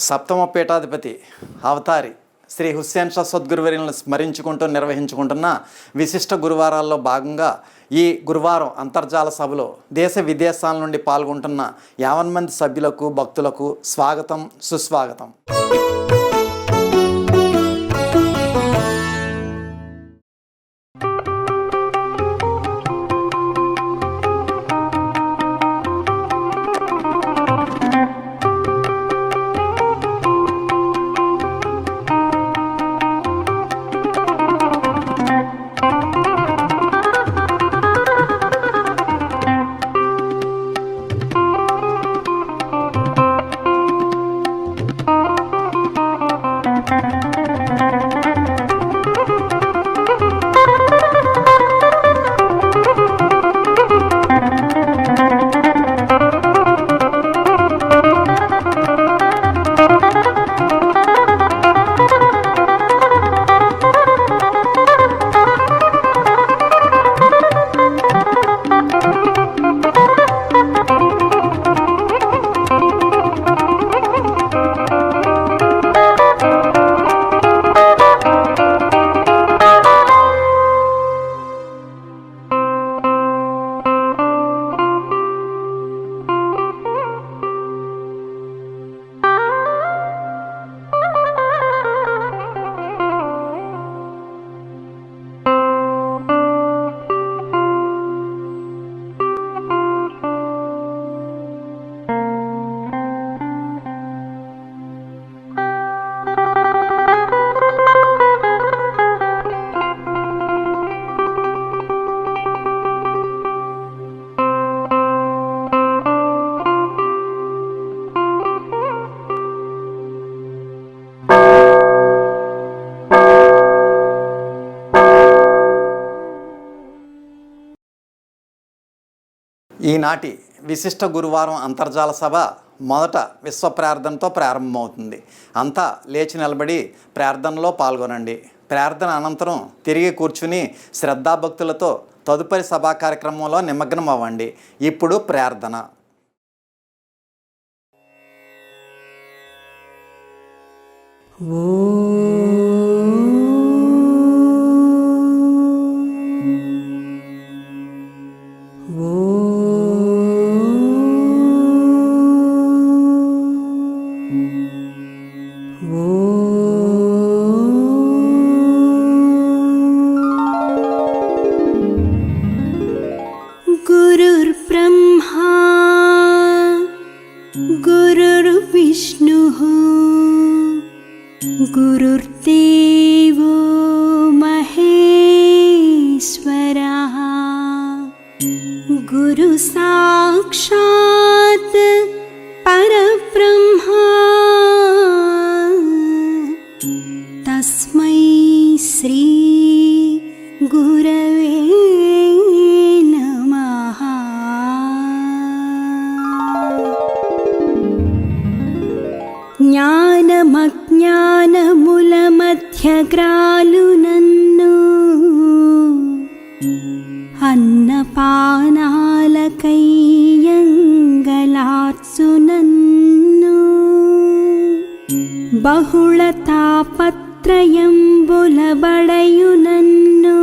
సప్తమ పీఠాధిపతి అవతారి శ్రీ హుస్సేన్ షా సద్గురువర్యులను స్మరించుకుంటూ నిర్వహించుకుంటున్న విశిష్ట గురువారాల్లో భాగంగా ఈ గురువారం అంతర్జాల సభలో దేశ విదేశాల నుండి పాల్గొంటున్న 50 మంది సభ్యులకు భక్తులకు స్వాగతం సుస్వాగతం. ఈనాటి విశిష్ట గురువారం అంతర్జాల సభ మొదట విశ్వ ప్రార్థనతో ప్రారంభమవుతుంది. అంతా లేచి నిలబడి ప్రార్థనలో పాల్గొనండి. ప్రార్థన అనంతరం తిరిగి కూర్చుని శ్రద్ధాభక్తులతో తదుపరి సభా కార్యక్రమంలో నిమగ్నం అవ్వండి. ఇప్పుడు ప్రార్థన. गुरुर्ब्रह्मा गुरुर्विष्णुः गुरुर्देवो महेश्वरः गुरु साक्षात् परब्रह्मा तस्मै श्री गुरवे జ్ఞానమజ్ఞానములమధ్యగ్రాలు నన్ను అన్నపానాలకైయంగలార్చు నన్ను బహుళ తాపత్రయంబులబడయు నన్ను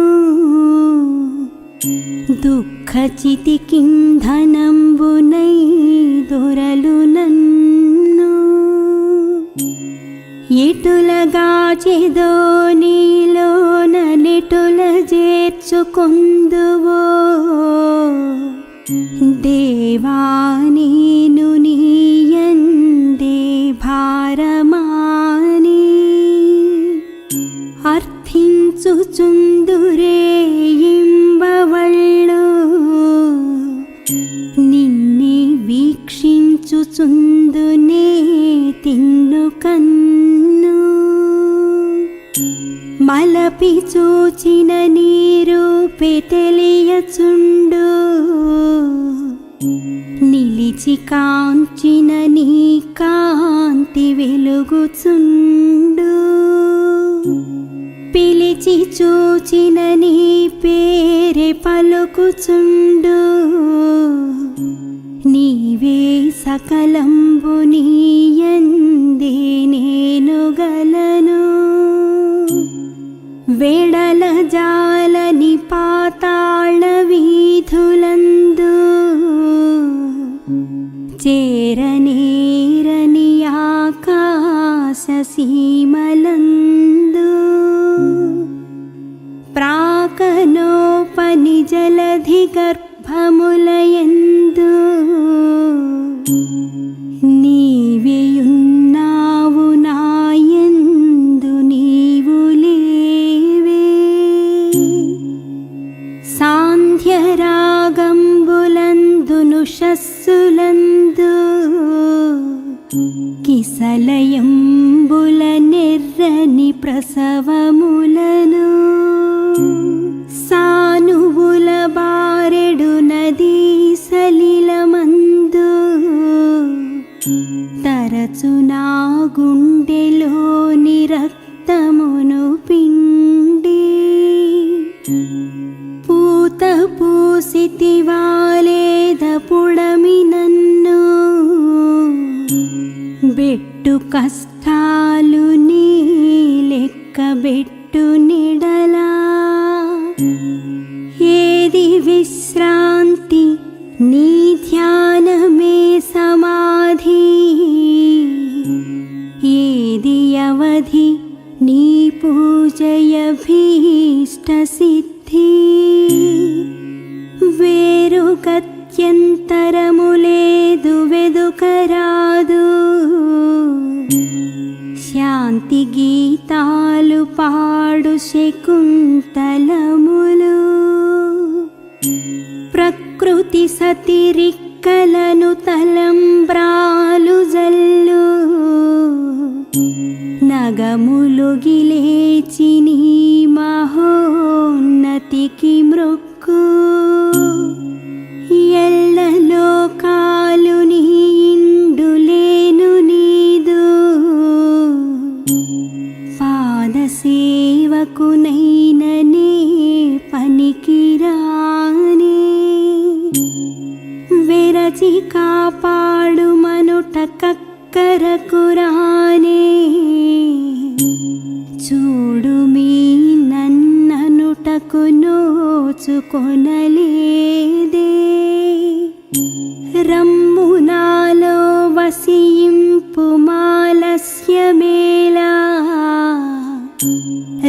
దుఃఖచితికింధనంబునై దొరలు నన్ను ఎటులగాచెదో నీలోన నెటుల చేర్చుకొందువో దేవా నేను నీయందే భారమాని అర్థించుచుందురే ఇంబవళ్ళు నిన్నే వీక్షించుచుందునే తిన్ను కన్ను మలపి చూచిన నీరూపే తెలియచుండు నిలిచి కాంచిన నీ కాంతి వెలుగుచుండు పిలిచి చూచిన నీ పేరే పలుకుచుండు నీవే సకలంబు నీయందే చేరనేరని ఆకాశ సీమలందు ప్రాకనోపని జలధి గర్భములయందు నీవేయున్నావు నాయందు నీవు లేవే సాంధ్యరాగంబులందును షస్సులందు కిసలయంబుల నెర్రని ప్రసవములను సానువుల బారెడు నదీ సలిలమందు తరచు నా గుండెలోని రక్తమును పిండి పూత పూసితివాలేద పుడమి నన్ను బెట్టు కష్టాలు నీ లెక్క బెట్టు నిడలా ఏది విశ్రాంతి నీ ధ్యానమే సమాధి ఏది అవధి నీ పూజయభీష్ట సిద్ధి వేరు గత్యంతరము లేదు వెదుకరాదు శాంతి గీతాలు పాడు శకుంతలములు ప్రకృతి సతిరిక్కలను తలంబ్రాలు జల్లు నగములు గిలేచి నీ మహోన్నతికి మృక్కు ఎల్లలోకాలు నీ ఇండులేను నీదు పాద సేవకునైననే పనికిరానే వెరచి కాపాడు మనుట కక్కరకురానే చూడు మీ నన్ననుటకు నోచుకొనలేదే రమ్ము నాలో వసింపు మాలస్యమేలా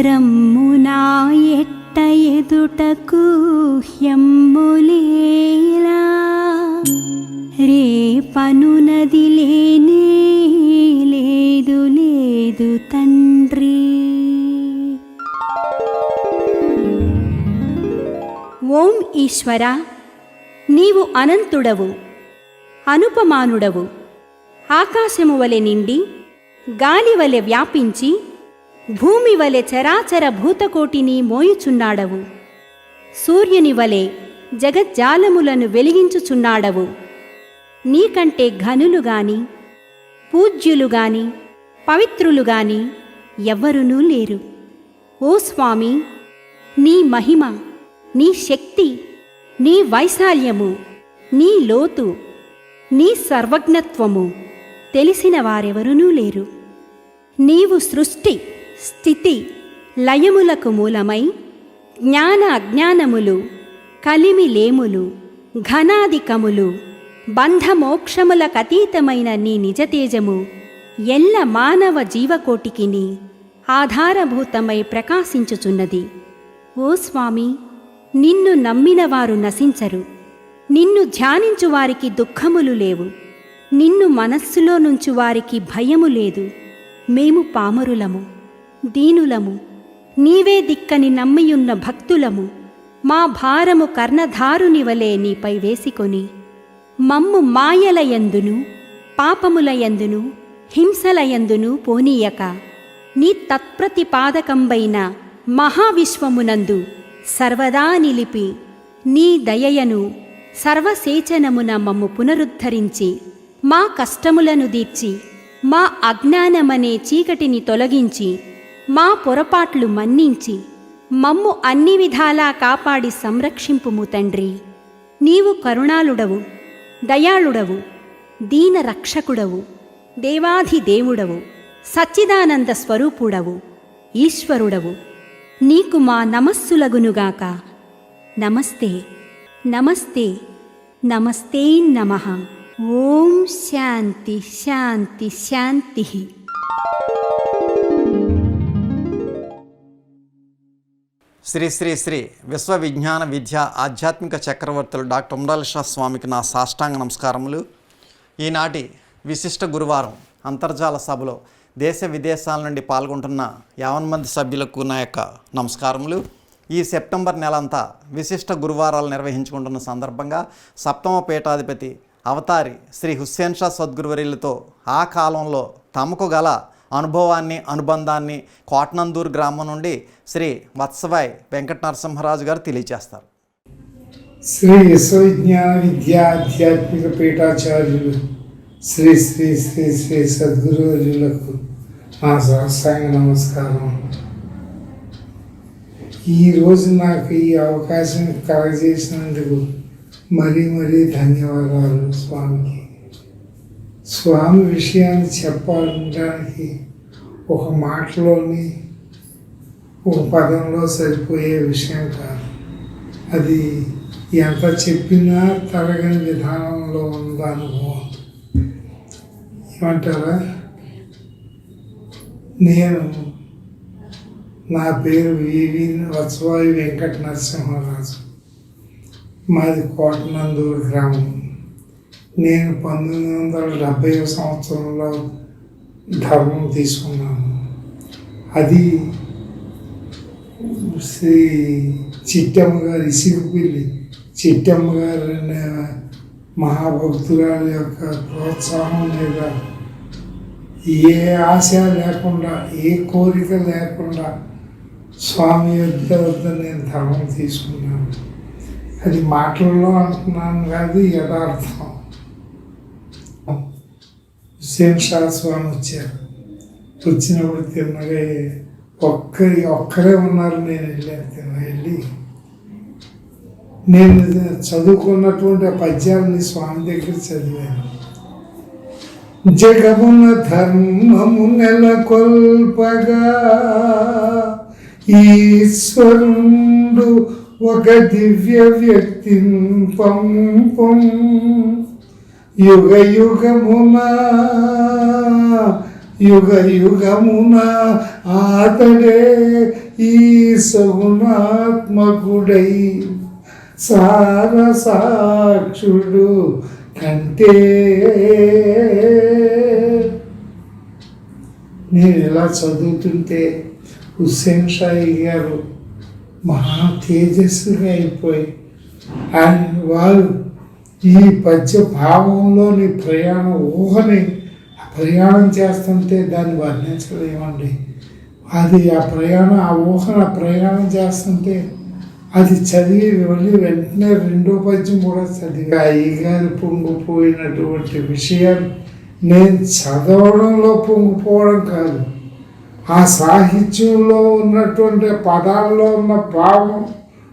రమ్ము నా ఎట్ట ఎదుటకు హ్యమ్ములేలా రే పనునది లేనే లేదు లేదు తండ్రి. ఓం ఈశ్వర, నీవు అనంతుడవు, అనుపమానుడవు. ఆకాశము వలె నిండి గాలి వలె వ్యాపించి భూమి వలె చరాచర భూతకోటిని మోయుచున్నాడవు. సూర్యుని వలె జగజ్జాలములను వెలిగించుచున్నాడవు. నీకంటే ఘనులుగాని పూజ్యులుగాని పవిత్రులుగాని ఎవ్వరునూ లేరు. ఓ స్వామి, నీ మహిమ, నీ శక్తి, నీ వైశాల్యము, నీ లోతు, నీ సర్వజ్ఞత్వము తెలిసిన వారెవరునూ లేరు. నీవు సృష్టి స్థితి లయములకు మూలమై జ్ఞాన అజ్ఞానములు కలిమిలేములు ఘనాధికములు బంధమోక్షములకతీతమైన నీ నిజతేజము ఎల్ల మానవ జీవకోటికిని ఆధారభూతమై ప్రకాశించుచున్నది. ఓ స్వామి, నిన్ను నమ్మినవారు నశించరు. నిన్ను ధ్యానించువారికి దుఃఖములు లేవు. నిన్ను మనస్సులో నుంచి వారికి భయము లేదు. మేము పామరులము, దీనులము, నీవే దిక్కని నమ్మియున్న భక్తులము. మా భారము కర్ణధారుని వలె నీపై వేసికొని మమ్ము మాయలయందును పాపములయందును హింసలయందును పోనీయక నీ తత్ప్రతిపాదకంబైన మహావిశ్వమునందు సర్వదా నిలిపి నీ దయయను సర్వసేచనమున మమ్ము పునరుద్ధరించి మా కష్టములను దీర్చి మా అజ్ఞానమనే చీకటిని తొలగించి మా పొరపాట్లు మన్నించి మమ్ము అన్ని విధాలా కాపాడి సంరక్షింపుము తండ్రి. నీవు కరుణాళుడవు, దయాళుడవు, దీన రక్షకుడవు, దేవాధిదేవుడవు, సచ్చిదానంద స్వరూపుడవు, ఈశ్వరుడవు. నీకు మా నమస్సులగునుగాక. నమస్తే నమస్తే నమస్తే నమః. ఓం శాంతి శాంతి శాంతి. శ్రీ శ్రీ శ్రీ విశ్వ విజ్ఞాన విద్య ఆధ్యాత్మిక చక్రవర్తులు డాక్టర్ ఉమ్రాల షా స్వామికి నా సాష్టాంగ నమస్కారములు. ఈనాటి విశిష్ట గురువారం అంతర్జాల సభలో దేశ విదేశాల నుండి పాల్గొంటున్న 50 మంది సభ్యులకు నా యొక్క నమస్కారములు. ఈ సెప్టెంబర్ నెలంతా విశిష్ట గురువారాలు నిర్వహించుకుంటున్న సందర్భంగా సప్తమ పీఠాధిపతి అవతారి శ్రీ హుస్సేన్ షా సద్గురువర్యులతో ఆ కాలంలో తమకు గల అనుభవాన్ని అనుబంధాన్ని కోటనందూరు గ్రామం నుండి శ్రీ వత్సవాయ్ వెంకట నరసింహరాజు గారు తెలియజేస్తారు. శ్రీ విశ్వవిజ్ఞాన విద్యా ఆధ్యాత్మిక పీఠాచార్యులు శ్రీ శ్రీ శ్రీ శ్రీ సద్గురువర్యులకు నా సాష్టాంగ నమస్కారం. ఈరోజు నాకు ఈ అవకాశం కలగజేసినందుకు మరీ మరీ ధన్యవాదాలు స్వామికి. స్వామి విషయాన్ని చెప్పడానికి ఒక మాటలోని ఒక పదంలో సరిపోయే విషయం కాదు. అది ఎంత చెప్పినా తరగని విధానంలో ఉన్న అనుభవం. ఏమంటారా? నా పేరు వివి వత్సవాయు వెంకట నరసింహరాజు. మాది కోటనందూరు గ్రామం. నేను 1970 సంవత్సరంలో ధర్మం తీసుకున్నాను. అది శ్రీ చిట్టమ్మ గారు, ఇసిరిపిల్లి చిట్టమ్మ గారు అనే మహాభక్తురాలి యొక్క ప్రోత్సాహం మీద ఏ ఆశ లేకుండా, ఏ కోరిక లేకుండా స్వామి వద్ద నేను ధర్మం తీసుకున్నాను. అది మాటల్లో అంటున్నాను కాదు, యథార్థం. హుస్సేన్ షా స్వామి వచ్చారు. వచ్చినప్పుడు తిన్నగా ఒక్కరే ఉన్నారు. నేను వెళ్ళి నేను చదువుకున్నటువంటి ఆ పద్యాలని స్వామి దగ్గర చదివాను. జగమున ధర్మము నెలకొల్పగా ఈశ్వరుండు ఒక దివ్య వ్యక్తిని పంపం. యుగ యుగమున ఆతడే ఈ సగుణాత్మకుడై సార సాక్షుడు కంటే. నేను ఇలా చదువుతుంటే హుస్సేన్ షాయి గారు మహా తేజస్సుగా అయిపోయి వారు ఈ పద్య భావంలోని ప్రయాణం చేస్తుంటే దాన్ని వర్ణించలేమండి. అది ఆ ప్రయాణం చేస్తుంటే అది చదివి వెళ్ళి వెంటనే రెండో పద్యం కూడా చదివి అయ్యగారు పొంగిపోయినటువంటి విషయాలు నేను చదవడంలో పొంగిపోవడం కాదు, ఆ సాహిత్యంలో ఉన్నటువంటి పదాల్లో ఉన్న భావం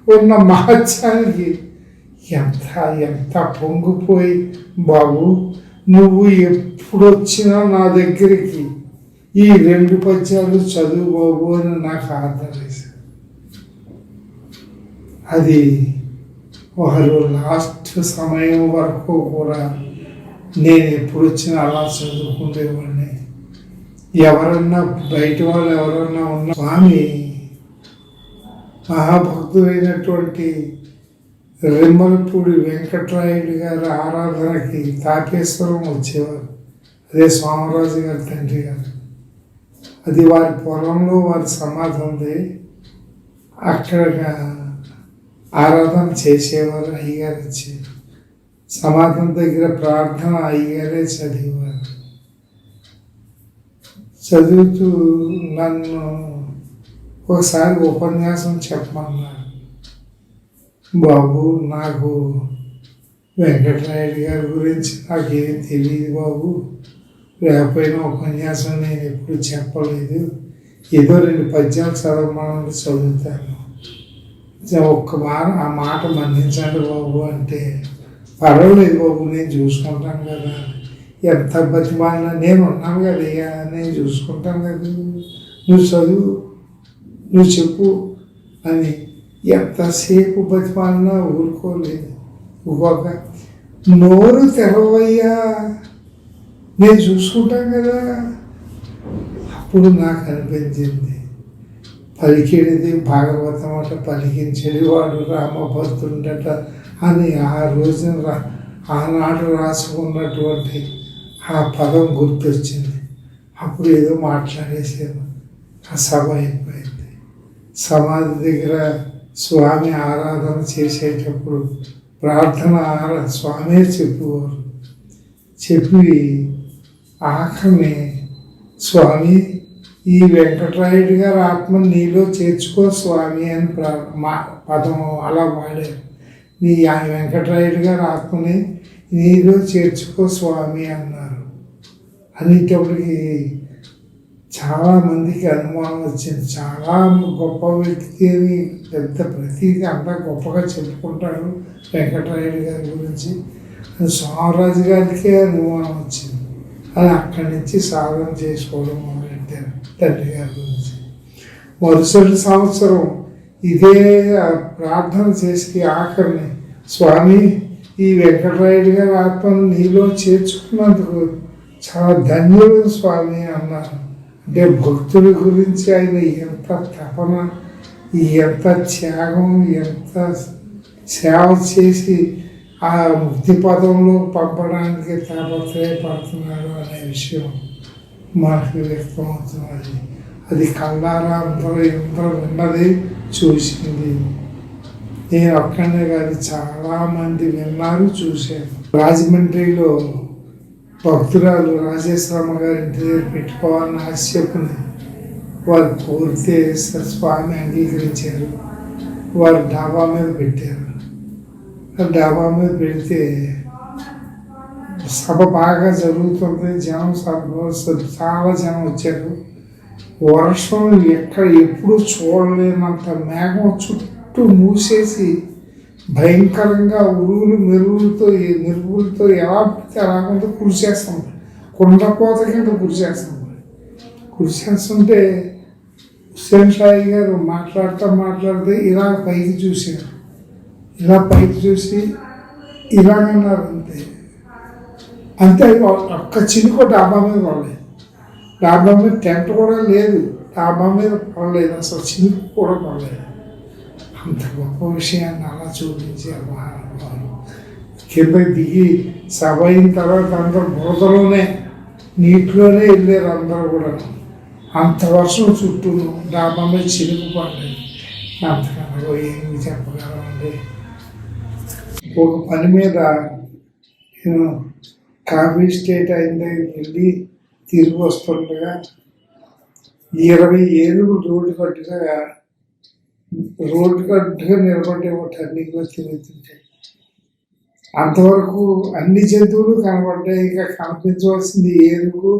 ఉన్న మహత్యానికి ఎంత పొంగిపోయి, బాబు నువ్వు ఎప్పుడు వచ్చినా నా దగ్గరికి ఈ 2 పద్యాలు చదువు బాబు అని నాకు ఆర్డర్ వేశారు. అది వారు లాస్ట్ సమయం వరకు కూడా నేను ఎప్పుడు వచ్చినా అలా చదువుకునేవాడిని. ఎవరన్నా బయట వాళ్ళు ఎవరన్నా ఉన్న స్వామి మహాభక్తులైనటువంటి రెమ్మలపూడి వెంకటరాయుడు గారి ఆరాధనకి తాపేశ్వరం వచ్చేవారు. అదే సోమరాజు గారి తండ్రి గారు. అది వారి పొలంలో వారి సమాధి ఉంది. అక్కడ ఆరాధన చేసేవారు. అయ్యగారు వచ్చి సమాధం దగ్గర ప్రార్థన అయ్యగారే చదివేవారు. చదువుతూ నన్ను ఒకసారి ఉపన్యాసం చెప్పమన్నారు. బాబు నాకు వెంకటరాయుడు గారి గురించి నాకేం తెలియదు బాబు, లేకపోయినా ఉపన్యాసం నేను ఎప్పుడు చెప్పలేదు, ఏదో 2 పద్యాలు చదవమని చదువుతాను, ఆ మాట మన్నించండి బాబు అంటే, పర్వాలేదు బాబు నేను చూసుకుంటాను కదా, ఎంత బతిమాలినా నేను ఉన్నాను కదయ్యా, నేను చూసుకుంటాను కదా, నువ్వు చదువు, నువ్వు చెప్పు అని ఎంతసేపు బతిమాలినా ఊరుకోలేదు. ఇంకొక నోరు తెరవయ్యా, నేను చూసుకుంటాను కదా. అప్పుడు నాకు అనిపించింది, పలికిడిది భాగవతం అట, పలికించేది వాడు రామభద్రుడట అని ఆ రోజున ఆనాడు రాసుకున్నటువంటి ఆ పదం గుర్తొచ్చింది. అప్పుడు ఏదో మాట్లాడేసాను, ఆ సభ అయిపోయింది. సమాధి దగ్గర స్వామి ఆరాధన చేసేటప్పుడు ప్రార్థన స్వామే చెప్పేవారు. చెప్పి ఆఖరిని, స్వామి ఈ వెంకటరాయుడు గారు ఆత్మ నీలో చేర్చుకో స్వామి అని పదం అలా వాడారు. నీ ఆ వెంకటరాయుడు గారు ఆత్మని నీలో చేర్చుకో స్వామి అన్నారు. అనేటప్పటికి చాలామందికి అనుమానం వచ్చింది. చాలా గొప్ప వ్యక్తి అని పెద్ద ప్రతీది అంతా గొప్పగా చెప్పుకుంటారు వెంకటరాయుడు గారి గురించి. స్వామిరాజు గారికే అనుమానం వచ్చింది. అది అక్కడి నుంచి సాధన చేసుకోవడం మొదలెట్టారు తండ్రి గారి గురించి. మరుసటి సంవత్సరం ఇదే ప్రార్థన చేసి ఆఖరిని, స్వామి ఈ వెంకటరాయుడు గారి ఆత్మను నీలో చేర్చుకున్నందుకు చాలా ధన్యుడు స్వామి అన్నారు. అంటే భక్తుల గురించి ఆయన ఎంత తపన, ఎంత త్యాగం, ఎంత సేవ చేసి ఆ ముక్తి పదంలో పంపడానికి తాపత్రయపడుతున్నాడు అనే విషయం మనకు వ్యక్తమవుతున్నది. అది కళ్ళారా అందరూ విన్నది, చూసింది. నేను ఒక్కనే కాదు, చాలామంది విన్నారు, చూశాను. రాజమండ్రిలో భక్తురాలు రాజేశ్వరమ్మ గారి ఇంటి దగ్గర పెట్టుకోవాలని ఆశ చెప్పుంది. వారు కోరితే స్వామి అంగీకరించారు. వారు డాబా మీద పెట్టారు. డాబా మీద పెడితే సభ బాగా జరుగుతుంది. జనం చాలా జనం వచ్చారు. వర్షం ఎప్పుడు చూడలేనంత మేఘం చుట్టూ మూసేసి భయంకరంగా ఉరువులు మెరుగులతో ఎలా పడితే అలాగంటే కురిసేస్తుంది. కుండపోత కింద కురిసేస్తుంటే హుస్సేన్ సాయి గారు మాట్లాడితే ఇలా పైకి చూశారు. ఇలా పైకి చూసి ఇలాగన్నారు. అంతే ఒక్క చినుకు డాబా మీద పడలేదు. డాబా మీద టెంట్ కూడా లేదు. డాబా మీద పడలేదు, అసలు చినుకు కూడా పడలేదు. అంత గొప్ప విషయాన్ని అలా చూపించారు మహానుభావులు. కింద దిగి సభ అయిన తర్వాత అందరూ బురదలోనే, నీటిలోనే వెళ్ళారు అందరూ కూడా. అంత వర్షం చుట్టూ డాబా మీద చినుకు పడలేదు. అంతకన్నా ఏమి చెప్పగలండి. ఒక పని మీద నేను కాఫీ స్టేట్ అయిన దగ్గరికి వెళ్ళి తిరిగి వస్తుండగా 20 ఏనుగులు రోడ్డు కట్టుగా నిలబడే ఒక టర్నింగ్లో తిరుగుతుంటాయి. అంతవరకు అన్ని జంతువులు కనబడ్డాయి. ఇక కనిపించవలసింది ఏనుగు,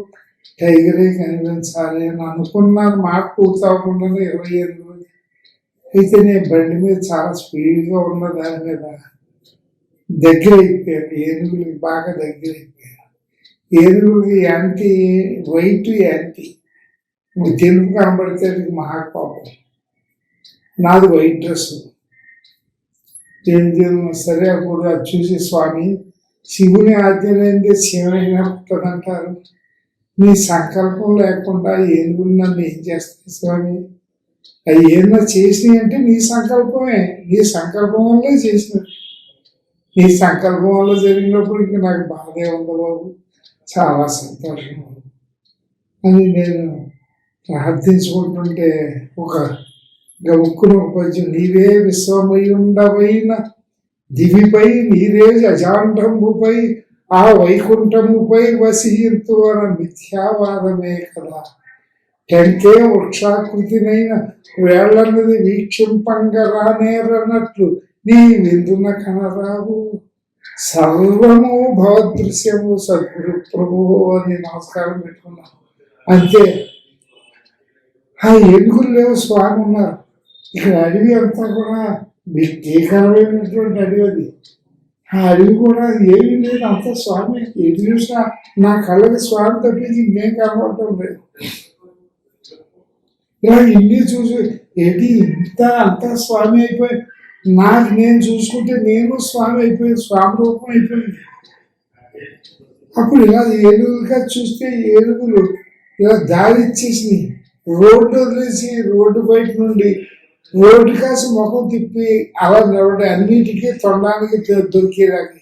టైగరే కనిపించాలి అని అనుకున్నాను. మాట పూర్తి అవ్వకుండానే 20 ఏనుగులు. అయితే నేను బండి మీద చాలా స్పీడ్గా ఉన్న దాని మీద దగ్గర అయిపోయాను. ఏనుగులకి బాగా దగ్గర అయిపోయాను. ఏనుగులకి వైట్ తెలుపు కనబడితే మహాకోపం. నాది వైట్ డ్రెస్. సరే అప్పుడు అది చూసి, స్వామి శివుని ఆజ్ఞ లేనిదే శివైనా పుట్టదంటారు. నీ సంకల్పం లేకుండా ఏనుగులు నన్ను ఏం చేస్తాయి స్వామి? అవి ఏమన్నా చేసినాయి అంటే నీ సంకల్పమే. నీ సంకల్పం వల్లే చేసినట్టు. నీ సంకల్పం వల్ల జరిగినప్పుడు ఇంక నాకు బాధే ఉంది బాబు, చాలా సంతోషం అని నేను ప్రార్థించుకుంటుంటే ఒక గముక్కును పద్యం, నీవే విశ్వమయుండవైన దివిపై నీరే అజాండంబుపై ఆ వైకుంఠముపై వసియంతు అన్న మిథ్యావాదమే కదా. టెంకే వృక్షాకృతినైన వేళ్లన్నది వీక్షింపంగా రానేరన్నట్లు నీ విందున కనరావు. సర్వము భవదృశ్యము సద్గురు ప్రభువు అని నమస్కారం పెట్టుకున్నాను. అంతే. ఆ ఏనుగులు లేవు, స్వామి ఉన్నారు. ఇక్కడ అడవి అంతా కూడా భీకరమైనటువంటి అడవి. అది ఆ అడవి కూడా ఏమీ లేదు, అంత స్వామి. ఎటు చూసినా నా కళ్ళకి స్వామి తప్పించి ఇంకేం కనబడటం లేదు. ఇలా ఇన్ని చూసి అంతా స్వామి అయిపోయి, నాకు నేను చూసుకుంటే నేను స్వామి అయిపోయింది, స్వామి రూపం అయిపోయింది. అప్పుడు ఇలా ఏనుగులుగా చూస్తే ఏనుగులు ఇలా దారి ఇచ్చేసి రోడ్డు వదిలేసి రోడ్డు బయట నుండి రోడ్డు కాసి ముఖం తిప్పి అలా నిలబడి అన్నిటికీ తొండడానికి దొరికేదాన్ని.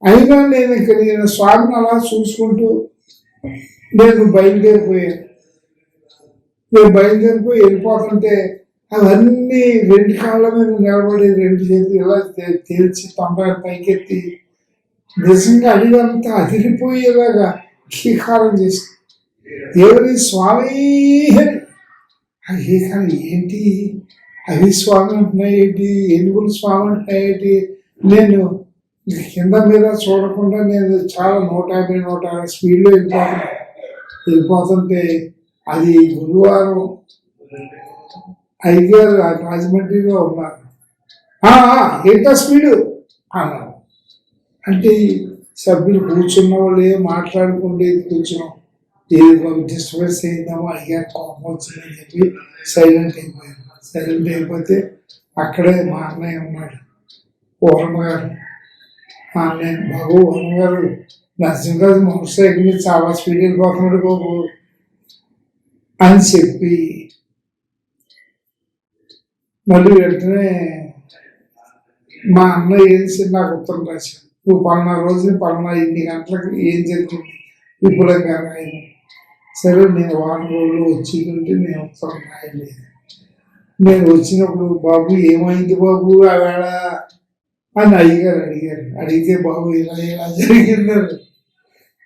అయినా నేను స్వామిని అలా చూసుకుంటూ నేను బయలుదేరిపోయాను. నేను బయలుదేరిపోయి వెళ్ళిపోతుంటే అవన్నీ రెండు కాళ్ళ మీద నిలబడి రెండు చేతులు ఇలా తేల్చి తొండ పైకెత్తి నిజంగా అడిగంతా అదిరిపోయేలాగా గీకారం చేసి ఎవరి స్వామి గీకారం ఏంటి, అవి స్వామి అంటున్నాయేంటి, ఏనుగులు స్వామి అంటున్నాయేంటి. నేను కింద మీద చూడకుండా నేను చాలా 150-160 స్పీడ్లో వెళ్ళిపోతుంటే అది గురువారం అయ్యగారు రాజమండ్రిలో ఉన్నారు. ఏంటా స్పీడు అన్నారు. అంటే సభ్యులు కూర్చున్న వాళ్ళు ఏం మాట్లాడుకుండేది కొంచెం ఏదో డిస్టర్బెన్స్ అయిందామో అయ్యారు కోపం వచ్చిందని చెప్పి సైలెంట్ అయిపోయారు. సైలెంట్ అయిపోతే అక్కడే మా అన్నయ్య ఉన్నాడు, ఓరమ్మ గారు. మా అన్నయ్య బాబు ఓరమ్మ గారు నరసింహరాజు మోటార్ సైకిల్ మీద చాలా స్పీడ్ వెళ్ళిపోతున్నాడు బాబు అని చెప్పి మళ్ళీ వెంటనే మా అన్నయ్య ఏం నాకు ఉత్తరం రాశాడు. నువ్వు పలానా రోజు పలానా ఇన్ని గంటలకు ఏం జరిగింది విపులంగా రాయను. సరే నేను వారం రోజులు వచ్చిందంటే నేను ఉత్తరం రాయలేదు. నేను వచ్చినప్పుడు బాబు ఏమైంది బాబు ఆవేళ అని అయ్యగారు అడిగారు. అడిగితే బాబు ఇలా జరిగిందని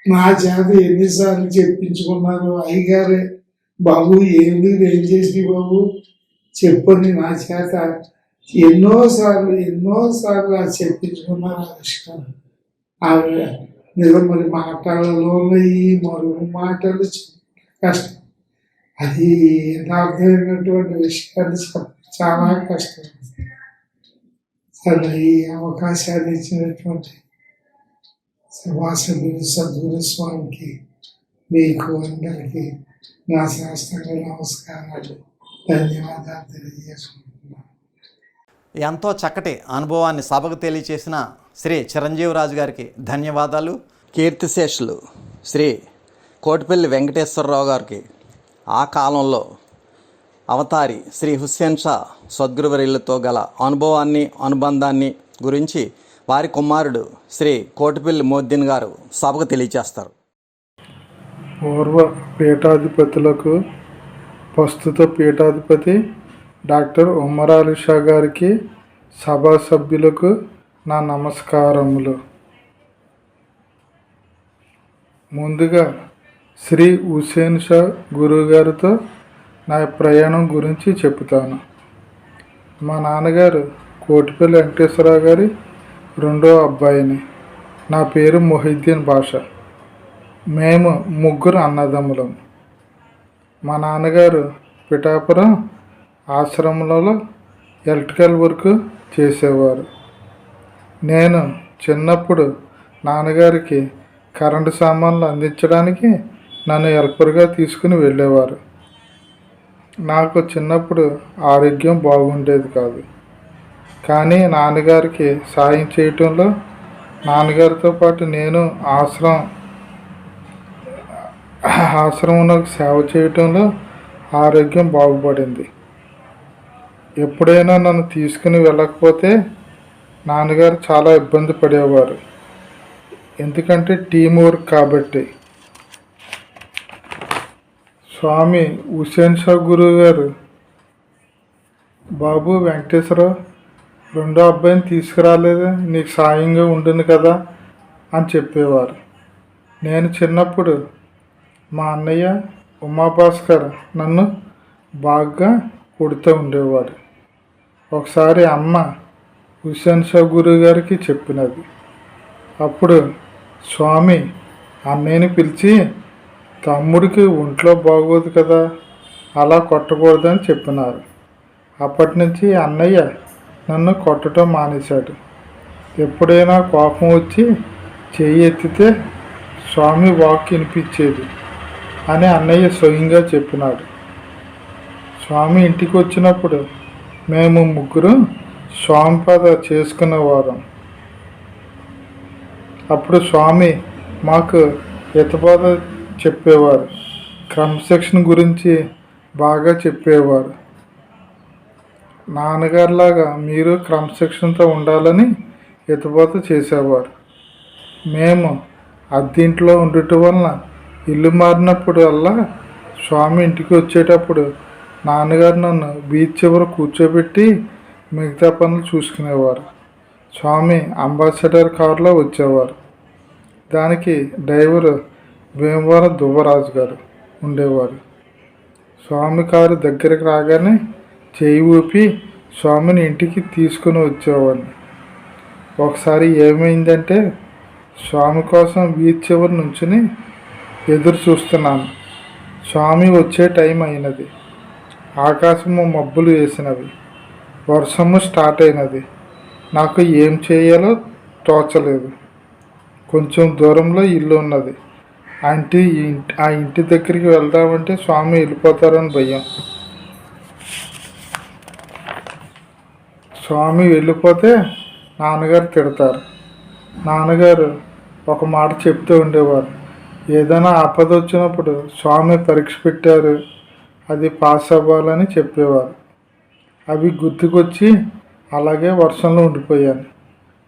నా చేత ఎన్నిసార్లు చెప్పించుకున్నారు. అయ్యగారే బాబు ఏం చేసి బాబు చెప్పని నా చేత ఎన్నోసార్లు అది చెప్పించుకున్నారు. ఆవిష్కారం ఆవిడ నిజం మరి మాటలలో ఈ మరుగు మాటలు కష్టం. అది యథార్థమైనటువంటి విషయాన్ని చాలా కష్టం. సరే ఈ అవకాశాన్ని ఇచ్చినటువంటి సభాసభ్యులు సద్గురు స్వామికి మీకు అందరికీ నా శాస్త్రంగా నమస్కారాలు, ధన్యవాదాలు తెలియజేసుకుంటున్నాను. ఎంతో చక్కటి అనుభవాన్ని సభకు తెలియచేసిన శ్రీ చిరంజీవిరాజు గారికి ధన్యవాదాలు. కీర్తిశేషులు శ్రీ కోటిపల్లి వెంకటేశ్వరరావు గారికి ఆ కాలంలో అవతారి శ్రీ హుస్సేన్ షా సద్గురువర్యులతో గల అనుబంధాన్ని గురించి వారి కుమారుడు శ్రీ కోటిపల్లి మోద్దీన్ గారు సభకు తెలియచేస్తారు. పూర్వ పీఠాధిపతులకు ప్రస్తుత పీఠాధిపతి డాక్టర్ ఉమ్మరాలి షా గారికి, సభా సభ్యులకు నా నమస్కారములు. ముందుగా శ్రీ హుస్సేన్ షా గురువు గారితో నా ప్రయాణం గురించి చెప్తాను. మా నాన్నగారు కోటిపల్లి వెంకటేశ్వరరావు గారి రెండో అబ్బాయిని. నా పేరు మొహిద్దీన్ బాషా. మేము ముగ్గురు అన్నదమ్ములం. మా నాన్నగారు పిఠాపురం ఆశ్రమంలో ఎలక్ట్రికల్ వర్క్ చేసేవారు. నేను చిన్నప్పుడు నాన్నగారికి కరెంటు సామాన్లు అందించడానికి నన్ను హెల్పర్గా తీసుకుని వెళ్ళేవారు. నాకు చిన్నప్పుడు ఆరోగ్యం బాగుండేది కాదు, కానీ నాన్నగారికి సాయం చేయటంలో, నాన్నగారితో పాటు నేను ఆశ్రమంలో సేవ చేయటంలో ఆరోగ్యం బాగుపడింది. ఎప్పుడైనా నన్ను తీసుకుని వెళ్ళకపోతే నాన్నగారు చాలా ఇబ్బంది పడేవారు, ఎందుకంటే టీం వర్క్ కాబట్టి. స్వామి హుస్సేన్ షా గురువు గారు, బాబు వెంకటేశ్వరరావు రెండో అబ్బాయిని తీసుకురాలేదా, నీకు సాయంగా ఉండును కదా అని చెప్పేవారు. నేను చిన్నప్పుడు మా అన్నయ్య ఉమాభాస్కర్ నన్ను బాగా కొడుతూ ఉండేవాడు. ఒకసారి అమ్మ హుస్సేన్ షా గురువు గారికి చెప్పినది. అప్పుడు స్వామి అన్నయ్యని పిలిచి, తమ్ముడికి ఒంట్లో బాగోదు కదా, అలా కొట్టకూడదని చెప్పినారు. అప్పటి నుంచి అన్నయ్య నన్ను కొట్టడం మానేశాడు. ఎప్పుడైనా కోపం వచ్చి చెయ్యి ఎత్తితే స్వామి వాక్ వినిపించేది అని అన్నయ్య స్వయంగా చెప్పినాడు. స్వామి ఇంటికి వచ్చినప్పుడు మేము ముగ్గురు స్వామి పాద చేసుకునేవారం. అప్పుడు స్వామి మాకు హితబోధ చెప్పేవారు. క్రమశిక్షణ గురించి బాగా చెప్పేవారు. నాన్నగారిలాగా మీరు క్రమశిక్షణతో ఉండాలని హితబోధ చేసేవారు. మేము అద్దెంట్లో ఉండటం వలన ఇల్లు మారినప్పుడు అల్లా స్వామి ఇంటికి వచ్చేటప్పుడు నాన్నగారు నన్ను బీచ్ చివర కూర్చోబెట్టి మిగతా పనులు చూసుకునేవారు. స్వామి అంబాసిడర్ కారులో వచ్చేవారు. దానికి డ్రైవరు భీమవరం దువ్వరాజు గారు ఉండేవారు. స్వామి కారు దగ్గరికి రాగానే చేయి ఊపి స్వామిని ఇంటికి తీసుకుని వచ్చేవాడిని. ఒకసారి ఏమైందంటే స్వామి కోసం బీచ్ చివరి నుంచుని ఎదురు చూస్తున్నాను. స్వామి వచ్చే టైం అయినది. ఆకాశము మబ్బులు వేసినవి. వర్షము స్టార్ట్ అయినది. నాకు ఏం చేయాలో తోచలేదు. కొంచెం దూరంలో ఇల్లు ఉన్నది. ఆ ఇంటి దగ్గరికి వెళ్దామంటే స్వామి వెళ్ళిపోతారని భయం. స్వామి వెళ్ళిపోతే నాన్నగారు తిడతారు. నాన్నగారు ఒక మాట చెప్తూ ఉండేవారు. ఏదైనా ఆపద వచ్చినప్పుడు స్వామి పరీక్ష పెట్టారు, అది పాస్ అవ్వాలని చెప్పేవారు. అవి గుర్తుకొచ్చి అలాగే వర్షంలో ఉండిపోయాను.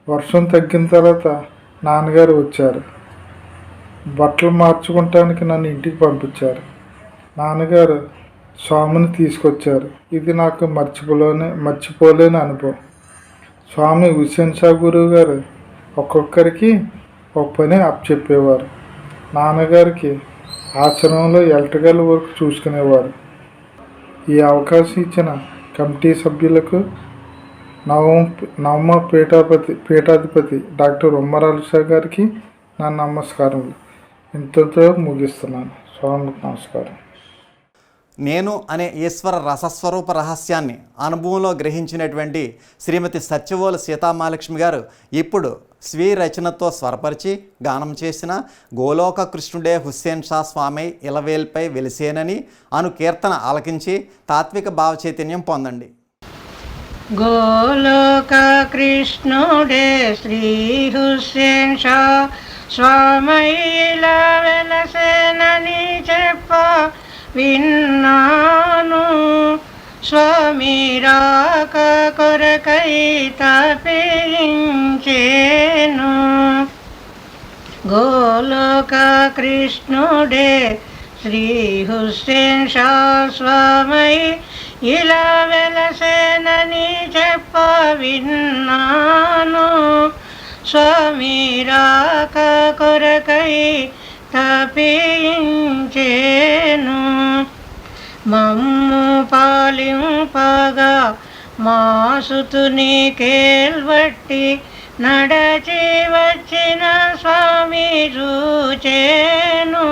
వర్షం తగ్గిన తర్వాత నాన్నగారు వచ్చారు. బట్టలు మార్చుకోవటానికి నన్ను ఇంటికి పంపించారు. నాన్నగారు స్వామిని తీసుకొచ్చారు. ఇది నాకు మర్చిపోలేని అనుభవం. స్వామి హుస్సేన్ షా గురువు గారు ఒక్కొక్కరికి ఒక పని అప్పచెప్పేవారు. నాన్నగారికి ఆశ్రమంలో ఎలక్ట్రికల్ వర్క్ చూసుకునేవారు. ఈ అవకాశం ఇచ్చిన కమిటీ సభ్యులకు నవమ పీఠాధిపతి డాక్టర్ ఉమ్మరాలు షా గారికి నా నమస్కారములు. ఇంతతో ముగిస్తున్నాను. స్వామికి నమస్కారం. నేను అనే ఈశ్వర రసస్వరూప రహస్యాన్ని అనుభవంలో గ్రహించినటువంటి శ్రీమతి సత్యవోలు సీతామహాలక్ష్మి గారు ఇప్పుడు స్వీయ రచనతో స్వరపరిచి గానం చేసిన గోలోక కృష్ణుడే హుస్సేన్ షా స్వామి ఇలవేల్పై వెలిసేనని అను కీర్తన ఆలకించి తాత్విక భావ చైతన్యం పొందండి. గోలోక కృష్ణుడే శ్రీ హుస్సేన్ షా స్వామి ఇలా వెలసేనని చెప్ప విన్నాను. స్వామి రాక కొరకై తపించేను. గోలోక కృష్ణుడే శ్రీ హుస్సేన్ షా స్వామి ఇలా వెలసేనని చెప్ప విన్నాను. స్వామి రాక కొరకై తపించేను. మమ్ము పాలింపగా మాసుతుని కేల్వట్టి నడచి వచ్చిన స్వామి చూచేను.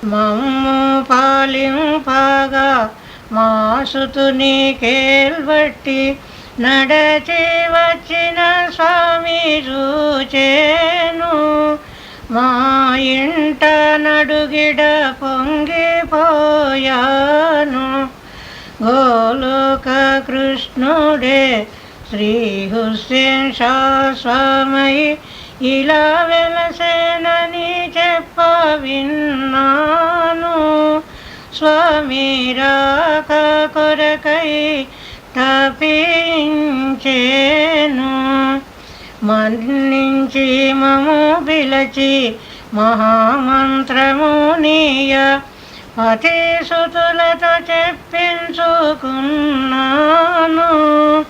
మమ్ము పాలింపగా మాసుతుని కేల్వట్టి నడచి వచ్చిన స్వామి చూచేను. మా ఇంట నడుగిడ పొంగిపోయాను. గోలోక కృష్ణుడే శ్రీ హుస్సేన్ షా స్వామి ఇలా వెలసేనని చెప్ప విన్నాను. స్వామి రాక కొరకై తపించేను. మన్నించి మము పిలచి మహామంత్రమునియ అతిసుతులతో చెప్పించుకున్నాను.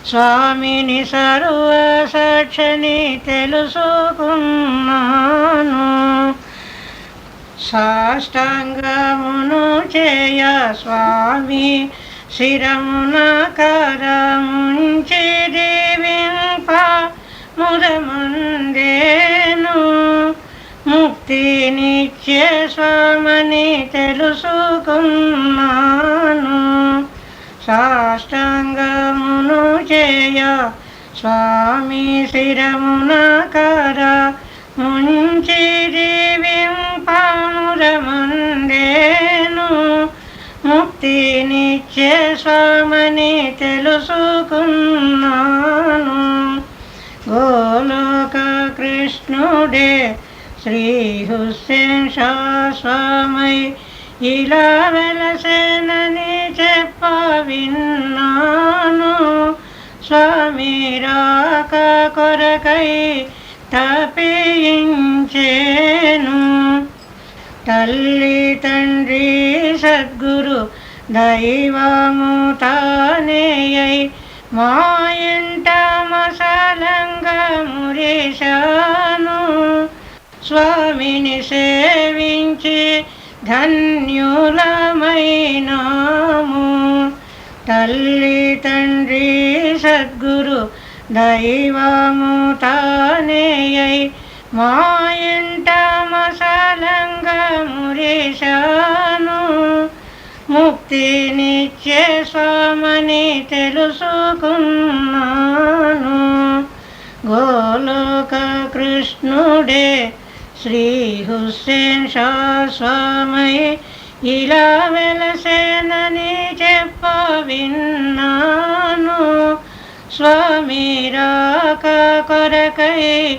స్వామిని సర్వసాక్షిని తెలుసుకున్నాను. సాష్టాంగమును చేయ స్వామి శిరమున కరముంచి దీవింప ముదమందేను. ముక్తినిచ్చే స్వామిని తెలుసుకున్నాను. సాష్టాంగమును చేయ స్వామి శిరమున కరముంచి దీవింప ముదమందేను. ముక్తినిచ్చే స్వామిని తెలుసుకున్నాను. గోలోక కృష్ణ కృష్ణుడే శ్రీ హుస్సేన్ షా స్వామై ఇలా వెలసెనని చెప్ప విన్నాను. స్వామి రాక కొరకై తపించేను. తల్లి తండ్రి సద్గురు దైవము తానేయై మా ఇంట మసలంగా మురిశాను. స్వామిని సేవించి ధన్యులమైనాము. తల్లి తండ్రి సద్గురు దైవము తానేయై మా ఇంట మసలంగా మురిశాను. ముక్తినిచ్చే స్వామని తెలుసుకున్నాను. గోలోక కృష్ణుడే శ్రీ హుస్సేన్ షా స్వామై ఇలా వెలసెనని చెప్ప విన్నాను. స్వామి రాక కొరకై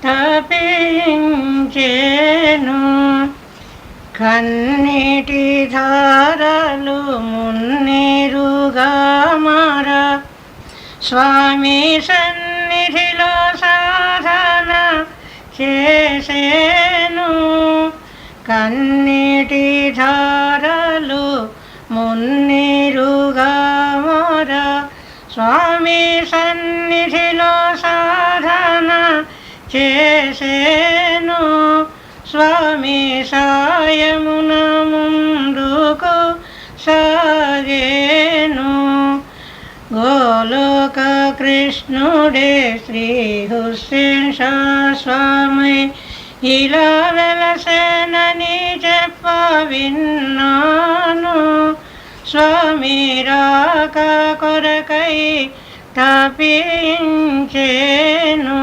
తపించేను. కన్నీటి ధారలు మున్నీరుగా మారా స్వామి సన్నిధిలో సాధన చేసేను. కన్నీటి ధారలు మున్నీరుగా మారా స్వామి సన్నిధిలో సాధన చేసేను. స్వామి సాయమున ముందుకు సాగేను. గోలోక కృష్ణుడే శ్రీ హుస్సేన్ షా స్వామై ఇలా వెలసెనని చెప్ప విన్నాను. స్వామి రాక కొరకై తపించేను.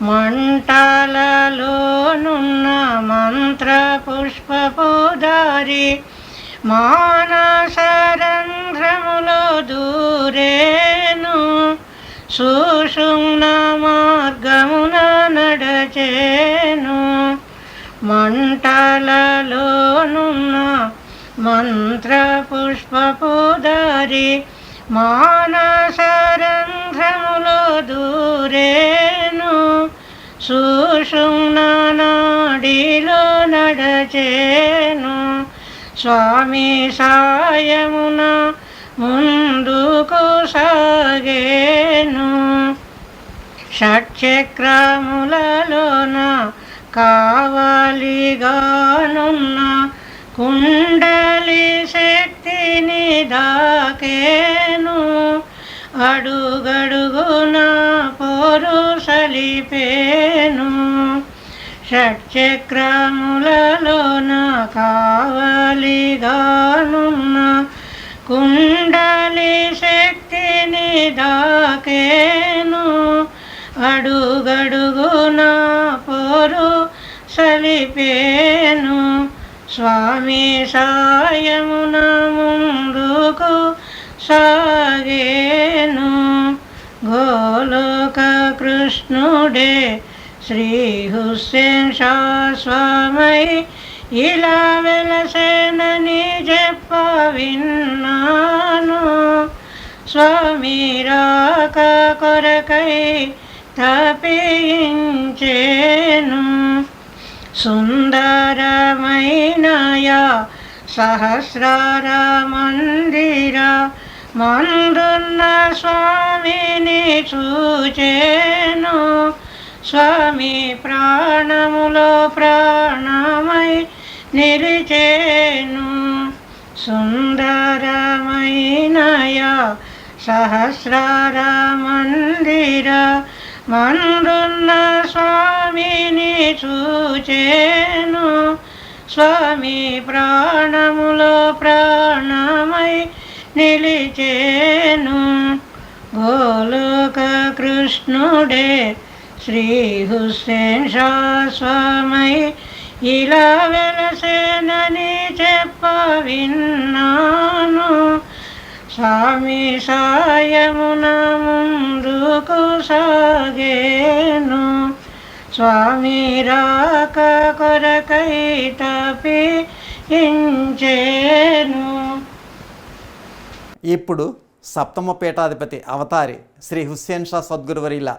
మంటలలోనున్న మంత్ర పుష్పపుదారి మానసరంధ్రములో దూరేను. సుషుమ్న మార్గమున నడచేను. మంటలలోనున్న మంత్ర పుష్పపుదారి మానసరంధ్రములో దూరేను. సుషుమ్న నాడిలో నడచేను. స్వామి సాయమున ముందుకు సాగేను. షట్చక్రములలోన కావలిగానున్న కుండలి శక్తిని దాకేను. అడుగడుగున పోరు సలిపేను. షట్చక్రములలోన కావలిగానున్న కుండలి శక్తిని దాకేను. అడుగడుగున పోరు సలిపేను. స్వామి సాయమున ముందుకు సాగేను. గోలోక కృష్ణుడే శ్రీ హుస్సేన్ షా స్వామై ఇలా వెలసెనని చెప్ప విన్నాను. స్వామి రాక కొరకై తపించేను. సుందరమైనయా సహస్రార మందిర మందున్న స్వామిని చూచేను. స్వామి ప్రాణములో ప్రాణమై నిలిచేను. సుందరమైనయా సహస్రార మందిర మందున్న స్వామిని చూచేను. స్వామి ప్రాణములో ప్రాణమై నిలిచేను. గోలోక కృష్ణుడే శ్రీ హుస్సేన్ షా స్వామై ఇలా వెలసెనని చెప్ప విన్నాను. స్వామి సాయమున ముందుకు సాగేను. స్వామి రాక కొరకై తపించేను. ఇప్పుడు సప్తమ పీఠాధిపతి అవతారి శ్రీ హుస్సేన్ షా సద్గురువర్యుల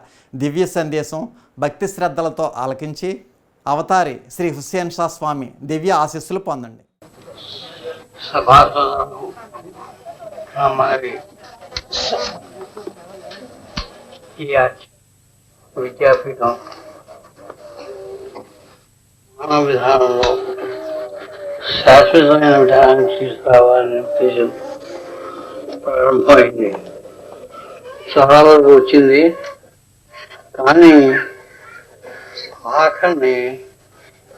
దివ్య సందేశం భక్తి శ్రద్ధలతో ఆలకించి అవతారి శ్రీ హుస్సేన్ షా స్వామి దివ్య ఆశీస్సులు పొందండి. సభాసనం हमारी విద్యాపీఠం మన విధానంలో శాశ్వతమైన విధానాన్ని తీసుకురావాలనే ఉద్దేశం ప్రారంభమైంది. చాలా వరకు వచ్చింది, కానీ ఆఖరిని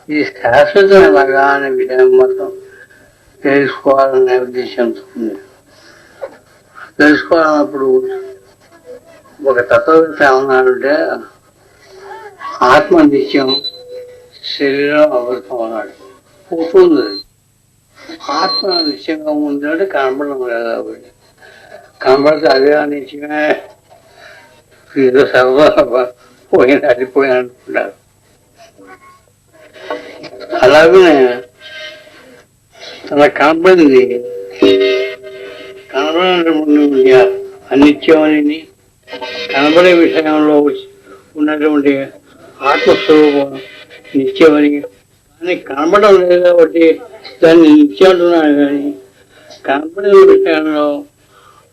ఇది శాశ్వతం ఎలాగా అనే విషయం మొత్తం తెలుసుకోవాలనే ఉద్దేశంతో ఉంది. తెలుసుకోవాలన్నప్పుడు ఒక తత్వవేత్త ఏమన్నాడంటే ఆత్మ నిత్యం, శరీరం అబద్ధం అన్నాడు. పోతుంది. ఆత్మ నిత్యంగా ఉందంటే కనబడడం లేదు. కాబట్టి కనబడితే అదే నిత్యమే, ఏదో సర్వ పోయిన అడిపోయిన అనుకుంటారు. అలాగే తన కనబడింది కనబడినటువంటి అనిత్యమని, కనబడే విషయంలో ఉన్నటువంటి ఆత్మస్వరూపం నిత్యమని, కానీ కనబడడం లేదు కాబట్టి దాన్ని నిత్యం అంటున్నాడు. కానీ కనబడిన విషయంలో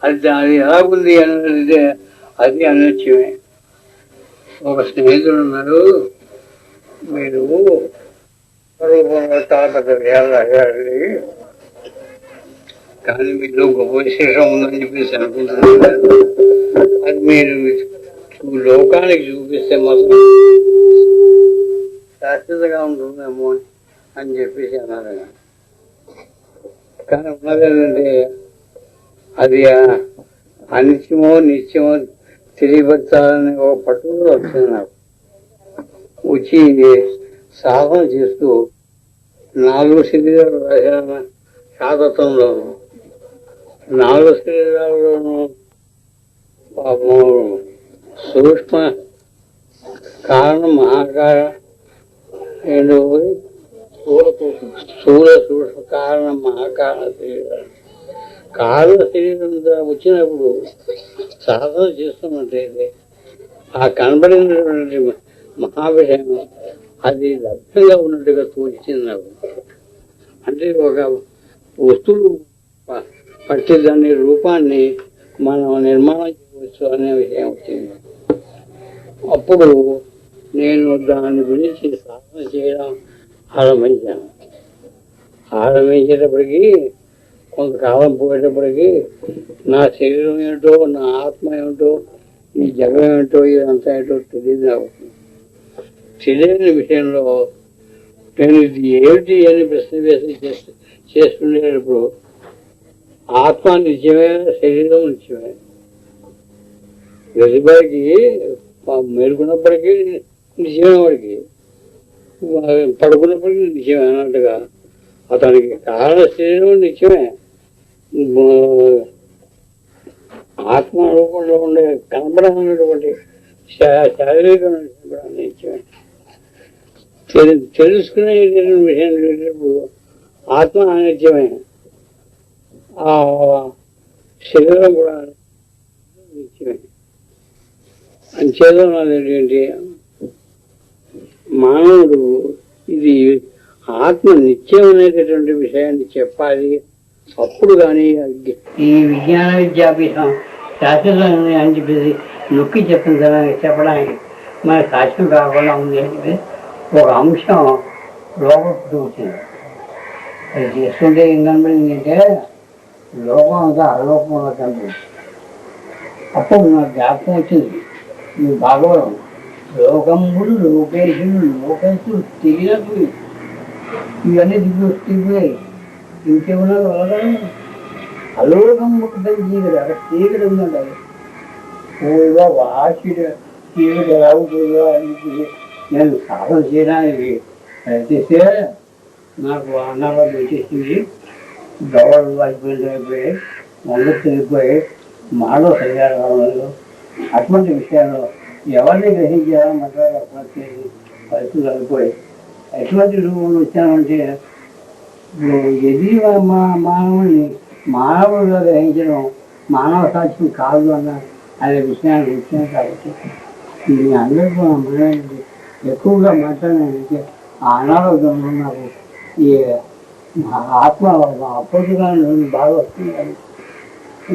అది ఎలాగుంది అనేది అది అనిత్యమే. ఒక స్నేహితుడు ఉన్నారు, మీరు చాలా పెద్ద విషయాలు అడిగారు, కానీ మీలో గొప్ప విశేషం ఉందని చెప్పేసి అనుకుంటున్నారు. అది మీరు లోకానికి చూపిస్తే మాత్రం శాశ్వతంగా ఉంటుందేమో అని చెప్పేసి అన్నారు. కానీ ఉన్నది ఏంటంటే అది అనిత్యమో నిత్యమో తెలియపరచాలని ఒక పట్టుదల వచ్చింది నాకు. వచ్చి సాధన చేస్తూ 4 శరీరాలు రాశాను. శాతత్వంలోను 4 శరీరాల్లోనూ సూక్ష్మ కారణ మహాకార స్థూల సూక్ష్మ కారణ మహాకార శరీరాలు. కారణ శరీరం వచ్చినప్పుడు సాధన చేస్తున్నట్టయితే ఆ కనబడినటువంటి మహావిషయం అది లభ్యంగా ఉన్నట్టుగా తోచింది నాకు. అంటే ఒక వస్తువు పట్టి దాని రూపాన్ని మనం నిర్మాణం చేయవచ్చు అనే విషయం వచ్చింది. అప్పుడు నేను దాని గురించి సాధన చేయడం ఆరంభించాను. ఆరంభించేటప్పటికీ కొంతకాలం పోయేటప్పటికీ నా శరీరం ఏమిటో, నా ఆత్మ ఏమిటో, ఈ జగం ఏమిటో, ఇదంతా ఏంటో తెలియదు నాకు. తెలియని విషయంలో నేను ఇది ఏమిటి అని ప్రశ్న వేసి చేస్తుండేటప్పుడు ఆత్మ నిత్యమే, శరీరం నిత్యమే. వెలిబాయికి మేలుకున్నప్పటికీ నిత్యమే, వాడికి పడుకున్నప్పటికీ నిత్యమే అన్నట్టుగా అతనికి కారణ శరీరం నిత్యమే, ఆత్మ రూపంలో ఉండే కనబడమైనటువంటి శారీరక నిత్యమే. తెలుసుకునే విషయం లేనప్పుడు ఆత్మ అనిత్యమే, ఆ శరీరం కూడా నిత్యమే. అంచేతం ఏంటి, మానవుడు ఇది ఆత్మ నిత్యం అనేటటువంటి విషయాన్ని చెప్పాలి. అప్పుడు కానీ ఈ విజ్ఞాన విద్యాపీఠం శాస్త్రం అని చెప్పేసి నొక్కి చెప్పడానికి మన సాక్ష్యం కాకుండా ఉంది అని చెప్పి ఒక అంశం లోపల వచ్చింది. అది చేసుకుంటే ఏం కనబడింది అంటే లోకం అంతా అలోకంగా కనబడింది. అప్పుడు నాకు జ్ఞాపకం వచ్చింది, నువ్వు భాగవతం లోకములు లోకేశులు లోకేశులు తెలియదు, ఇవన్నీ దిగిపోయాయి. ఇంకేమన్నా లోకం అలోకం ఉంటుంది. చీకటి అక్కడ చీకటి ఉందండి. పోయిగా వాసిడ చీకటి ఎలా ఉంటుందో అని నేను సాధన చేయడానికి ప్రయత్నిస్తే నాకు అన్నవాళ్ళు వచ్చేసింది. గౌరవం అయిపోయి వంద తిరిగిపోయి మానవ శరీరాలు అటువంటి విషయాల్లో ఎవరిని గ్రహించాలో మాట్లాడాలి. పరిస్థితులు అయిపోయి ఎటువంటి రూపంలో వచ్చామంటే ఎదిరి మానవుని మానవులుగా గ్రహించడం మానవ సాధ్యం కాదు అనే విషయాన్ని వచ్చాను. కాబట్టి మీ అందరికీ మనమేంటి ఎక్కువగా మాట్లాడినంటే ఆ అనారోగ్యంలో నాకు ఈ ఆత్మ అపోజిగా బాగా వస్తుంది.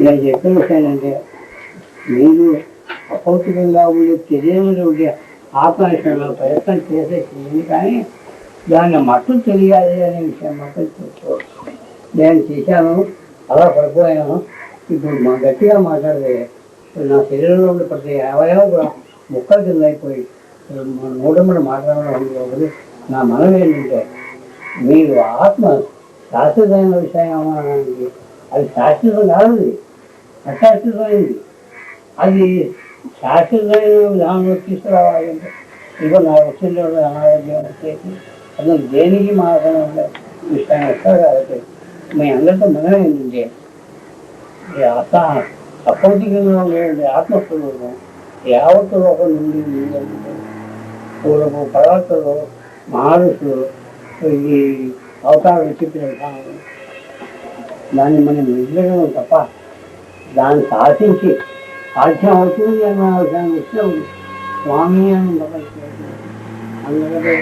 నేను చెప్పిన విషయం ఏంటంటే మీరు అపౌతికంగా ఉండే తెలియని ఆత్మ విషయంలో ప్రయత్నం చేసేది, కానీ దాన్ని మట్టుకు తెలియాలి అనే విషయం మాత్రం చూసుకోవచ్చు. నేను చేశాను, అలా పడిపోయాను. ఇప్పుడు మా గట్టిగా మాట్లాడితే నా శరీరంలో ఉండే ప్రతి అవయవం కూడా ముక్కల కింద అయిపోయి మూడమ్మడి మాట్లాడడం. నా మనం ఏంటంటే మీరు ఆత్మ శాశ్వతమైన విషయం అనానికి అది శాశ్వతం కాదు, అశాశ్వతమైంది. అది శాశ్వతమైన విధానంలో తీసుకురావాలంటే ఇదిగో నా వచ్చిన అనారోగ్యం చేసి అసలు దేనికి మాట్లాడే విషయం వస్తారు. కాబట్టి మీ అందరితో మనం ఏంటంటే అపౌతికంగా ఉండే ఆత్మస్వరూపం యావత్తు లోపల నుండి పూర్వపు పర్వతాలు మహర్షులు ఈ అవతారం చెప్పిన విధానం దాన్ని మనం నిజంగా తప్ప దాన్ని శాసించి సాధ్యం అవుతుంది అన్న విషయాన్ని ఇష్టం స్వామి అని అందుకనే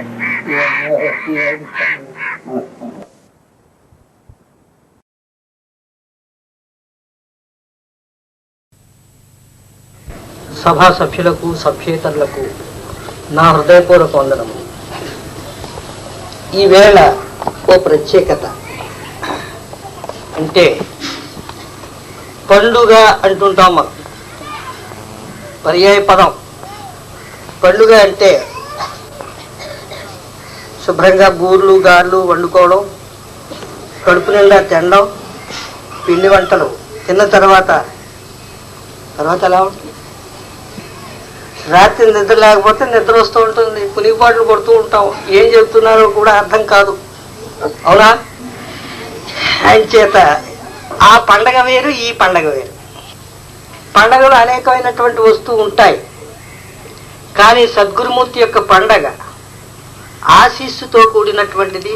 సభా సభ్యులకు సభ్యేతరులకు నా హృదయపూర్వక వందనము. ఈవేళ ఓ ప్రత్యేకత అంటే పండుగ అంటుంటాం. మనం పర్యాయ పదం పండుగ అంటే శుభ్రంగా బూర్లు గార్లు వండుకోవడం, కడుపు నిండా తినడం, పిండి వంటలు తిన్న తర్వాత ఎలా ఉంటుంది? రాత్రి నిద్ర లేకపోతే నిద్ర వస్తూ ఉంటుంది, పులిపాట్లు కొడుతూ ఉంటాం, ఏం చెప్తున్నారో కూడా అర్థం కాదు. అవునా? ఆయన చేత ఆ పండగ వేరు, ఈ పండగ వేరు. పండగలు అనేకమైనటువంటి వస్తువు ఉంటాయి, కానీ సద్గురుమూర్తి యొక్క పండగ ఆశీస్సుతో కూడినటువంటిది,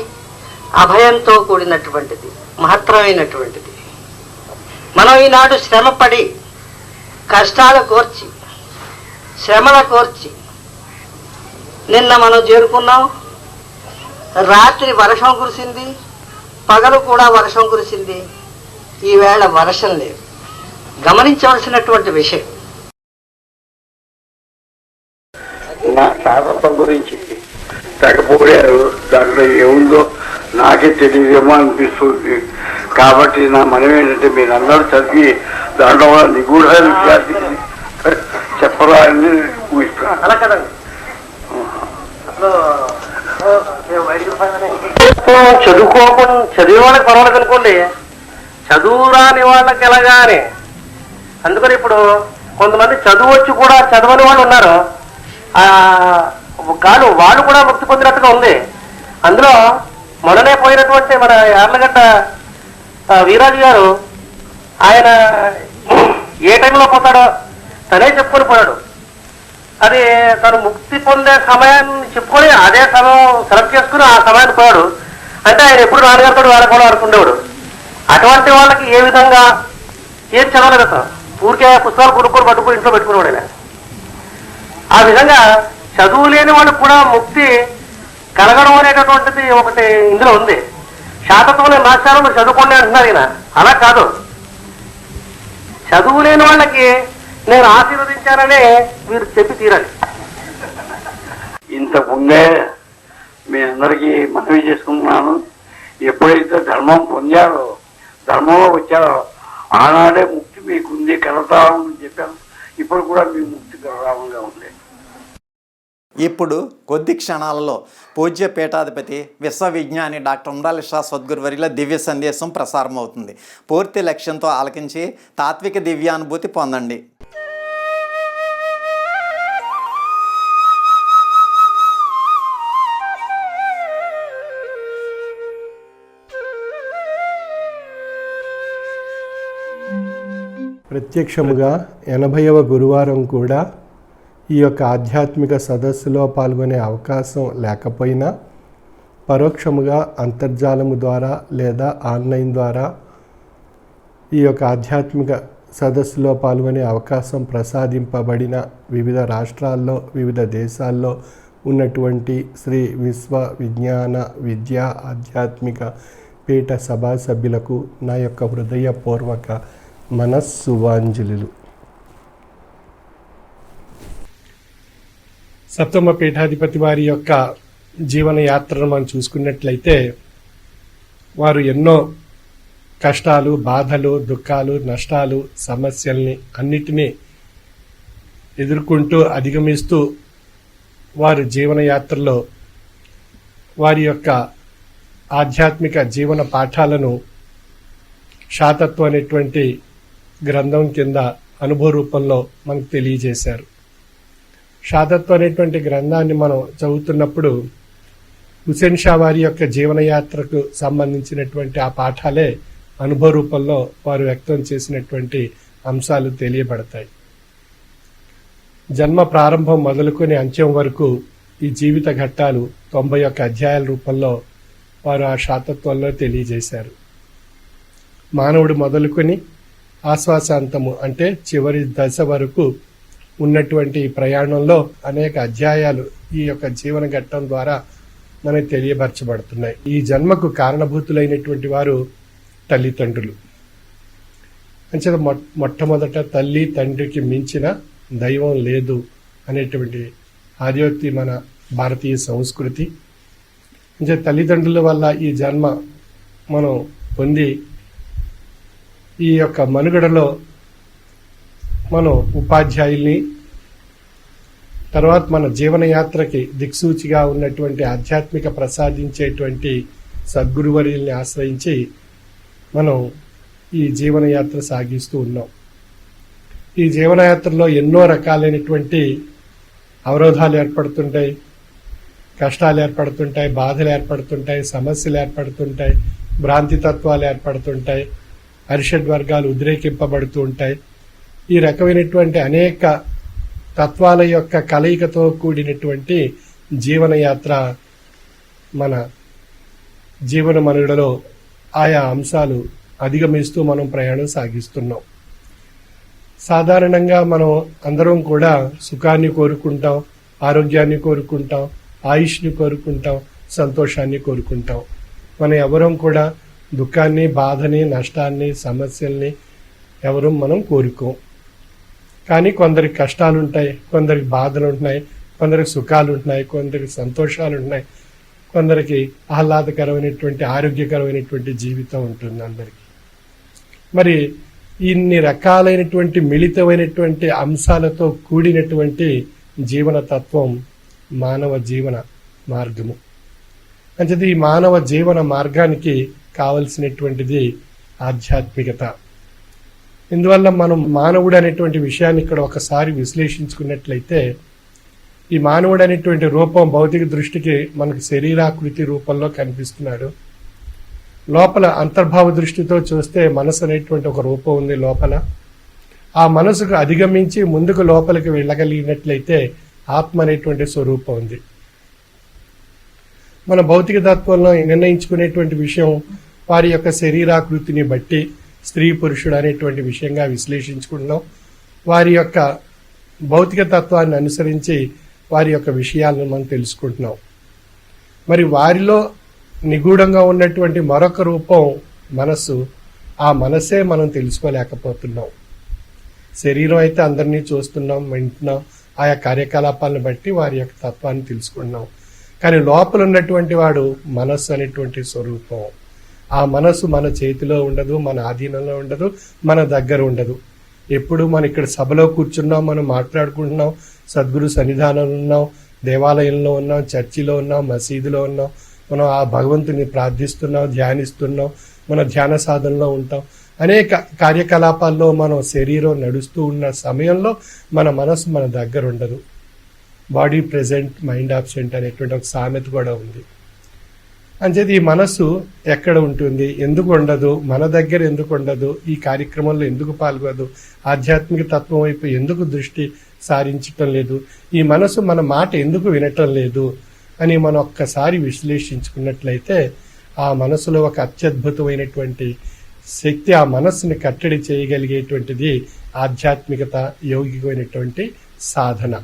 అభయంతో కూడినటువంటిది, మహత్తరమైనటువంటిది. మనం ఈనాడు శ్రమపడి కష్టాలు కోర్చి శ్రమల కోర్చి నిన్న మనం చేరుకున్నాం. రాత్రి వర్షం కురిసింది, పగలు కూడా వర్షం కురిసింది. ఈవేళ వర్షం లేదు. గమనించవలసినటువంటి విషయం. నా శాస్త్రం గురించి తగ్గపోయారు, దాంట్లో ఏముందో నాకే తెలియదేమో అనిపిస్తుంది. కాబట్టి నా మనం ఏంటంటే మీరందరూ చదివి దాంట్లో నిగూఢ విషయాన్ని చెప్పరా అని ఊహిస్తున్నాను. అలా కదండి, చదువుకోకుండా చదివే వాళ్ళకి పర్వాలేదు అనుకోండి, చదువు రాని వాళ్ళకి ఎలాగానే. అందుకని ఇప్పుడు కొంతమంది చదువు వచ్చి కూడా చదవని వాళ్ళు ఉన్నారు. వాళ్ళు కూడా ముక్తి పొందినట్టుగా ఉంది. అందులో మొన్ననే పోయినటువంటి మన యార్లగడ్డ వీరాజు గారు, ఆయన ఏ టైంలో పోతాడో తనే చెప్పుకొని పోయాడు. అది తను ముక్తి పొందే సమయాన్ని చెప్పుకొని అదే సమయం సెలెక్ట్ చేసుకుని ఆ సమయాన్ని పోయాడు. అంటే ఆయన ఎప్పుడు నాన్నగారితో వేళకోవడం అనుకునేవాడు. అటువంటి వాళ్ళకి ఏ విధంగా ఏం చదవలేదు కదా, ఊరికే పుస్తకాలు కొనుక్కొని పట్టుకుని ఇంట్లో పెట్టుకునేవాడు ఆయన. ఆ విధంగా చదువు లేని వాళ్ళకి కూడా ముక్తి కలగడం అనేటటువంటిది ఒకటి ఇందులో ఉంది. శాతత్వంలో మాస్టారు మీరు చదువుకోండి అంటున్నారు ఈయన. అలా కాదు, చదువు లేని వాళ్ళకి నేను ఆశీర్వదించాననే మీరు చెప్పి తీరాలి. ఇంతకుముందే మీ అందరికీ మనవి చేసుకుంటున్నాను, ఎప్పుడైతే ధర్మం పొందారో, ధర్మంలో వచ్చారో ఆనాడే ముక్తి మీకుంది, కలతామని చెప్పాను. ఇప్పుడు కూడా మీ ముక్తి కలరామంగా ఉంది. ఇప్పుడు కొద్ది క్షణాలలో పూజ్య పీఠాధిపతి విశ్వవిజ్ఞాని డాక్టర్ ఉండాలి షా సద్గురువర్యుల దివ్య సందేశం ప్రసారం అవుతుంది. పూర్తి లక్ష్యంతో ఆలకించి తాత్విక దివ్యానుభూతి పొందండి. ప్రత్యక్షముగా 80వ గురువారం కూడా ఈ యొక్క ఆధ్యాత్మిక సదస్సులో పాల్గొనే అవకాశం లేకపోయినా పరోక్షముగా అంతర్జాలము ద్వారా లేదా ఆన్లైన్ ద్వారా ఈ యొక్క ఆధ్యాత్మిక సదస్సులో పాల్గొనే అవకాశం ప్రసాదింపబడిన వివిధ రాష్ట్రాల్లో వివిధ దేశాల్లో ఉన్నటువంటి శ్రీ విశ్వ విజ్ఞాన విద్యా ఆధ్యాత్మిక పీఠ సభా సభ్యులకు నా యొక్క హృదయపూర్వక మనస్సువాంజలులు. సప్తమ పీఠాధిపతి వారి యొక్క జీవన యాత్రను మనం చూసుకున్నట్లయితే వారు ఎన్నో కష్టాలు, బాధలు, దుఃఖాలు, నష్టాలు, సమస్యల్ని అన్నిటినీ ఎదుర్కొంటూ అధిగమిస్తూ వారి జీవన యాత్రలో వారి యొక్క ఆధ్యాత్మిక జీవన పాఠాలను శాతత్వం అనేటువంటి గ్రంథం కింద అనుభవ రూపంలో మనకు తెలియజేశారు. శాతత్వం అనేటువంటి గ్రంథాన్ని మనం చదువుతున్నప్పుడు హుసేన్ షా వారి యొక్క జీవనయాత్రకు సంబంధించినటువంటి ఆ పాఠాలే అనుభవ రూపంలో వారు వ్యక్తం చేసినటువంటి అంశాలు తెలియబడతాయి. జన్మ ప్రారంభం మొదలుకొని అంత్యం వరకు ఈ జీవిత ఘట్టాలు 91 అధ్యాయాల రూపంలో వారు ఆ శాతత్వంలో తెలియజేశారు. మానవుడు మొదలుకొని ఆశ్వాసాంతము అంటే చివరి దశ వరకు ఉన్నటువంటి ప్రయాణంలో అనేక అధ్యాయాలు ఈ యొక్క జీవన ఘట్టం ద్వారా మనకు తెలియపరచబడుతున్నాయి. ఈ జన్మకు కారణభూతులైనటువంటి వారు తల్లిదండ్రులు. అంచేత మొట్టమొదట తల్లి తండ్రికి మించిన దైవం లేదు అనేటువంటి ఆదియోక్తి మన భారతీయ సంస్కృతి. అంటే తల్లిదండ్రుల వల్ల ఈ జన్మ మనం పొంది ఈ యొక్క మనుగడలో మనం ఉపాధ్యాయుల్ని, తర్వాత మన జీవనయాత్రకి దిక్సూచిగా ఉన్నటువంటి ఆధ్యాత్మిక ప్రసాదించేటువంటి సద్గురువర్యుల్ని ఆశ్రయించి మనం ఈ జీవనయాత్ర సాగిస్తూ ఉన్నాం. ఈ జీవనయాత్రలో ఎన్నో రకాలైనటువంటి అవరోధాలు ఏర్పడుతుంటాయి, కష్టాలు ఏర్పడుతుంటాయి, బాధలు ఏర్పడుతుంటాయి, సమస్యలు ఏర్పడుతుంటాయి, భ్రాంతి తత్వాలు ఏర్పడుతుంటాయి, అరిషడ్ వర్గాలు ఉద్రేకింపబడుతూ ఉంటాయి. ఈ రకమైనటువంటి అనేక తత్వాల యొక్క కలయికతో కూడినటువంటి జీవనయాత్ర మన జీవన మనుగడలో ఆయా అంశాలు అధిగమిస్తూ మనం ప్రయాణం సాగిస్తున్నాం. సాధారణంగా మనం అందరం కూడా సుఖాన్ని కోరుకుంటాం, ఆరోగ్యాన్ని కోరుకుంటాం, ఆయుష్ని కోరుకుంటాం, సంతోషాన్ని కోరుకుంటాం. మనం ఎవరం కూడా దుఃఖాన్ని, బాధని, నష్టాన్ని, సమస్యల్ని ఎవరు మనం కోరుకోం. కానీ కొందరికి కష్టాలు ఉంటాయి, కొందరికి బాధలు ఉంటున్నాయి, కొందరికి సుఖాలు ఉంటున్నాయి, కొందరికి సంతోషాలు ఉంటున్నాయి, కొందరికి ఆహ్లాదకరమైనటువంటి ఆరోగ్యకరమైనటువంటి జీవితం ఉంటుంది అందరికీ. మరి ఇన్ని రకాలైనటువంటి మిళితమైనటువంటి అంశాలతో కూడినటువంటి జీవన తత్వం మానవ జీవన మార్గము. అంటే ఈ మానవ జీవన మార్గానికి కావలసినటువంటిది ఆధ్యాత్మికత. ఇందువల్ల మనం మానవుడు అనేటువంటి విషయాన్ని ఇక్కడ ఒకసారి విశ్లేషించుకున్నట్లయితే ఈ మానవుడు అనేటువంటి రూపం భౌతిక దృష్టికి మనకు శరీరాకృతి రూపంలో కనిపిస్తున్నాడు. లోపల అంతర్భావ దృష్టితో చూస్తే మనసు అనేటువంటి ఒక రూపం ఉంది లోపల. ఆ మనసుకు అధిగమించి ముందుకు లోపలికి వెళ్ళగలిగినట్లయితే ఆత్మ అనేటువంటి స్వరూపం ఉంది. మన భౌతిక తత్వంలో నిర్ణయించుకునేటువంటి విషయం వారి యొక్క శరీరాకృతిని బట్టి స్త్రీ పురుషుడు అనేటువంటి విషయంగా విశ్లేషించుకుంటున్నాం. వారి యొక్క భౌతిక తత్వాన్ని అనుసరించి వారి యొక్క విషయాలను మనం తెలుసుకుంటున్నాం. మరి వారిలో నిగూఢంగా ఉన్నటువంటి మరొక రూపం మనస్సు. ఆ మనసే మనం తెలుసుకోలేకపోతున్నాం. శరీరం అయితే అందరినీ చూస్తున్నాం, వింటున్నాం, ఆయా కార్యకలాపాలను బట్టి వారి యొక్క తత్వాన్ని తెలుసుకుంటున్నాం. కానీ లోపల ఉన్నటువంటి వాడు మనస్సు అనేటువంటి స్వరూపం. ఆ మనస్సు మన చేతిలో ఉండదు, మన ఆధీనంలో ఉండదు, మన దగ్గర ఉండదు. ఎప్పుడు మనం ఇక్కడ సభలో కూర్చున్నాం, మనం మాట్లాడుకుంటున్నాం, సద్గురు సన్నిధానంలో ఉన్నాం, దేవాలయంలో ఉన్నాం, చర్చిలో ఉన్నాం, మసీదులో ఉన్నాం, మనం ఆ భగవంతుని ప్రార్థిస్తున్నాం, ధ్యానిస్తున్నాం, మన ధ్యాన సాధనలో ఉంటాం. అనేక కార్యకలాపాల్లో మనం శరీరం నడుస్తూ ఉన్న సమయంలో మన మనసు మన దగ్గర ఉండదు. బాడీ ప్రెజెంట్, మైండ్ ఆబ్సెంట్ అనేటువంటి ఒక సామెత కూడా ఉంది. అంచేది ఈ మనస్సు ఎక్కడ ఉంటుంది, ఎందుకు ఉండదు, మన దగ్గర ఎందుకు ఉండదు, ఈ కార్యక్రమంలో ఎందుకు పాల్గొనదు, ఆధ్యాత్మిక తత్వం వైపు ఎందుకు దృష్టి సారించటం లేదు, ఈ మనసు మన మాట ఎందుకు వినటం లేదు అని మనం ఒక్కసారి విశ్లేషించుకున్నట్లయితే ఆ మనసులో ఒక అత్యద్భుతమైనటువంటి శక్తి, ఆ మనస్సుని కట్టడి చేయగలిగేటువంటిది ఆధ్యాత్మికత, యౌగికమైనటువంటి సాధన.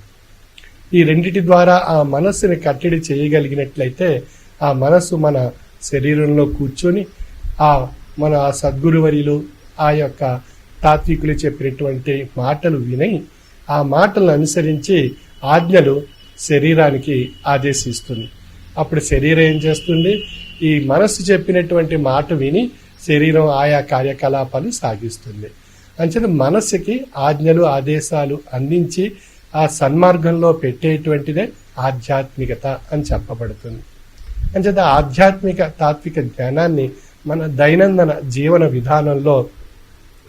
ఈ రెండిటి ద్వారా ఆ మనస్సుని కట్టడి చేయగలిగినట్లయితే ఆ మనస్సు మన శరీరంలో కూర్చొని మన సద్గురువర్యులు ఆ యొక్క తాత్వికులు చెప్పినటువంటి మాటలు విని ఆ మాటలను అనుసరించి ఆజ్ఞలు శరీరానికి ఆదేశిస్తుంది. అప్పుడు శరీరం ఏం చేస్తుంది, ఈ మనస్సు చెప్పినటువంటి మాట విని శరీరం ఆయా కార్యకలాపాలు సాగిస్తుంది. అంచేత మనస్సుకి ఆజ్ఞలు ఆదేశాలు అందించి ఆ సన్మార్గంలో పెట్టేటువంటిదే ఆధ్యాత్మికత అని చెప్పబడుతుంది. అంచేత ఆధ్యాత్మిక తాత్విక జ్ఞానాన్ని మన దైనందిన జీవన విధానంలో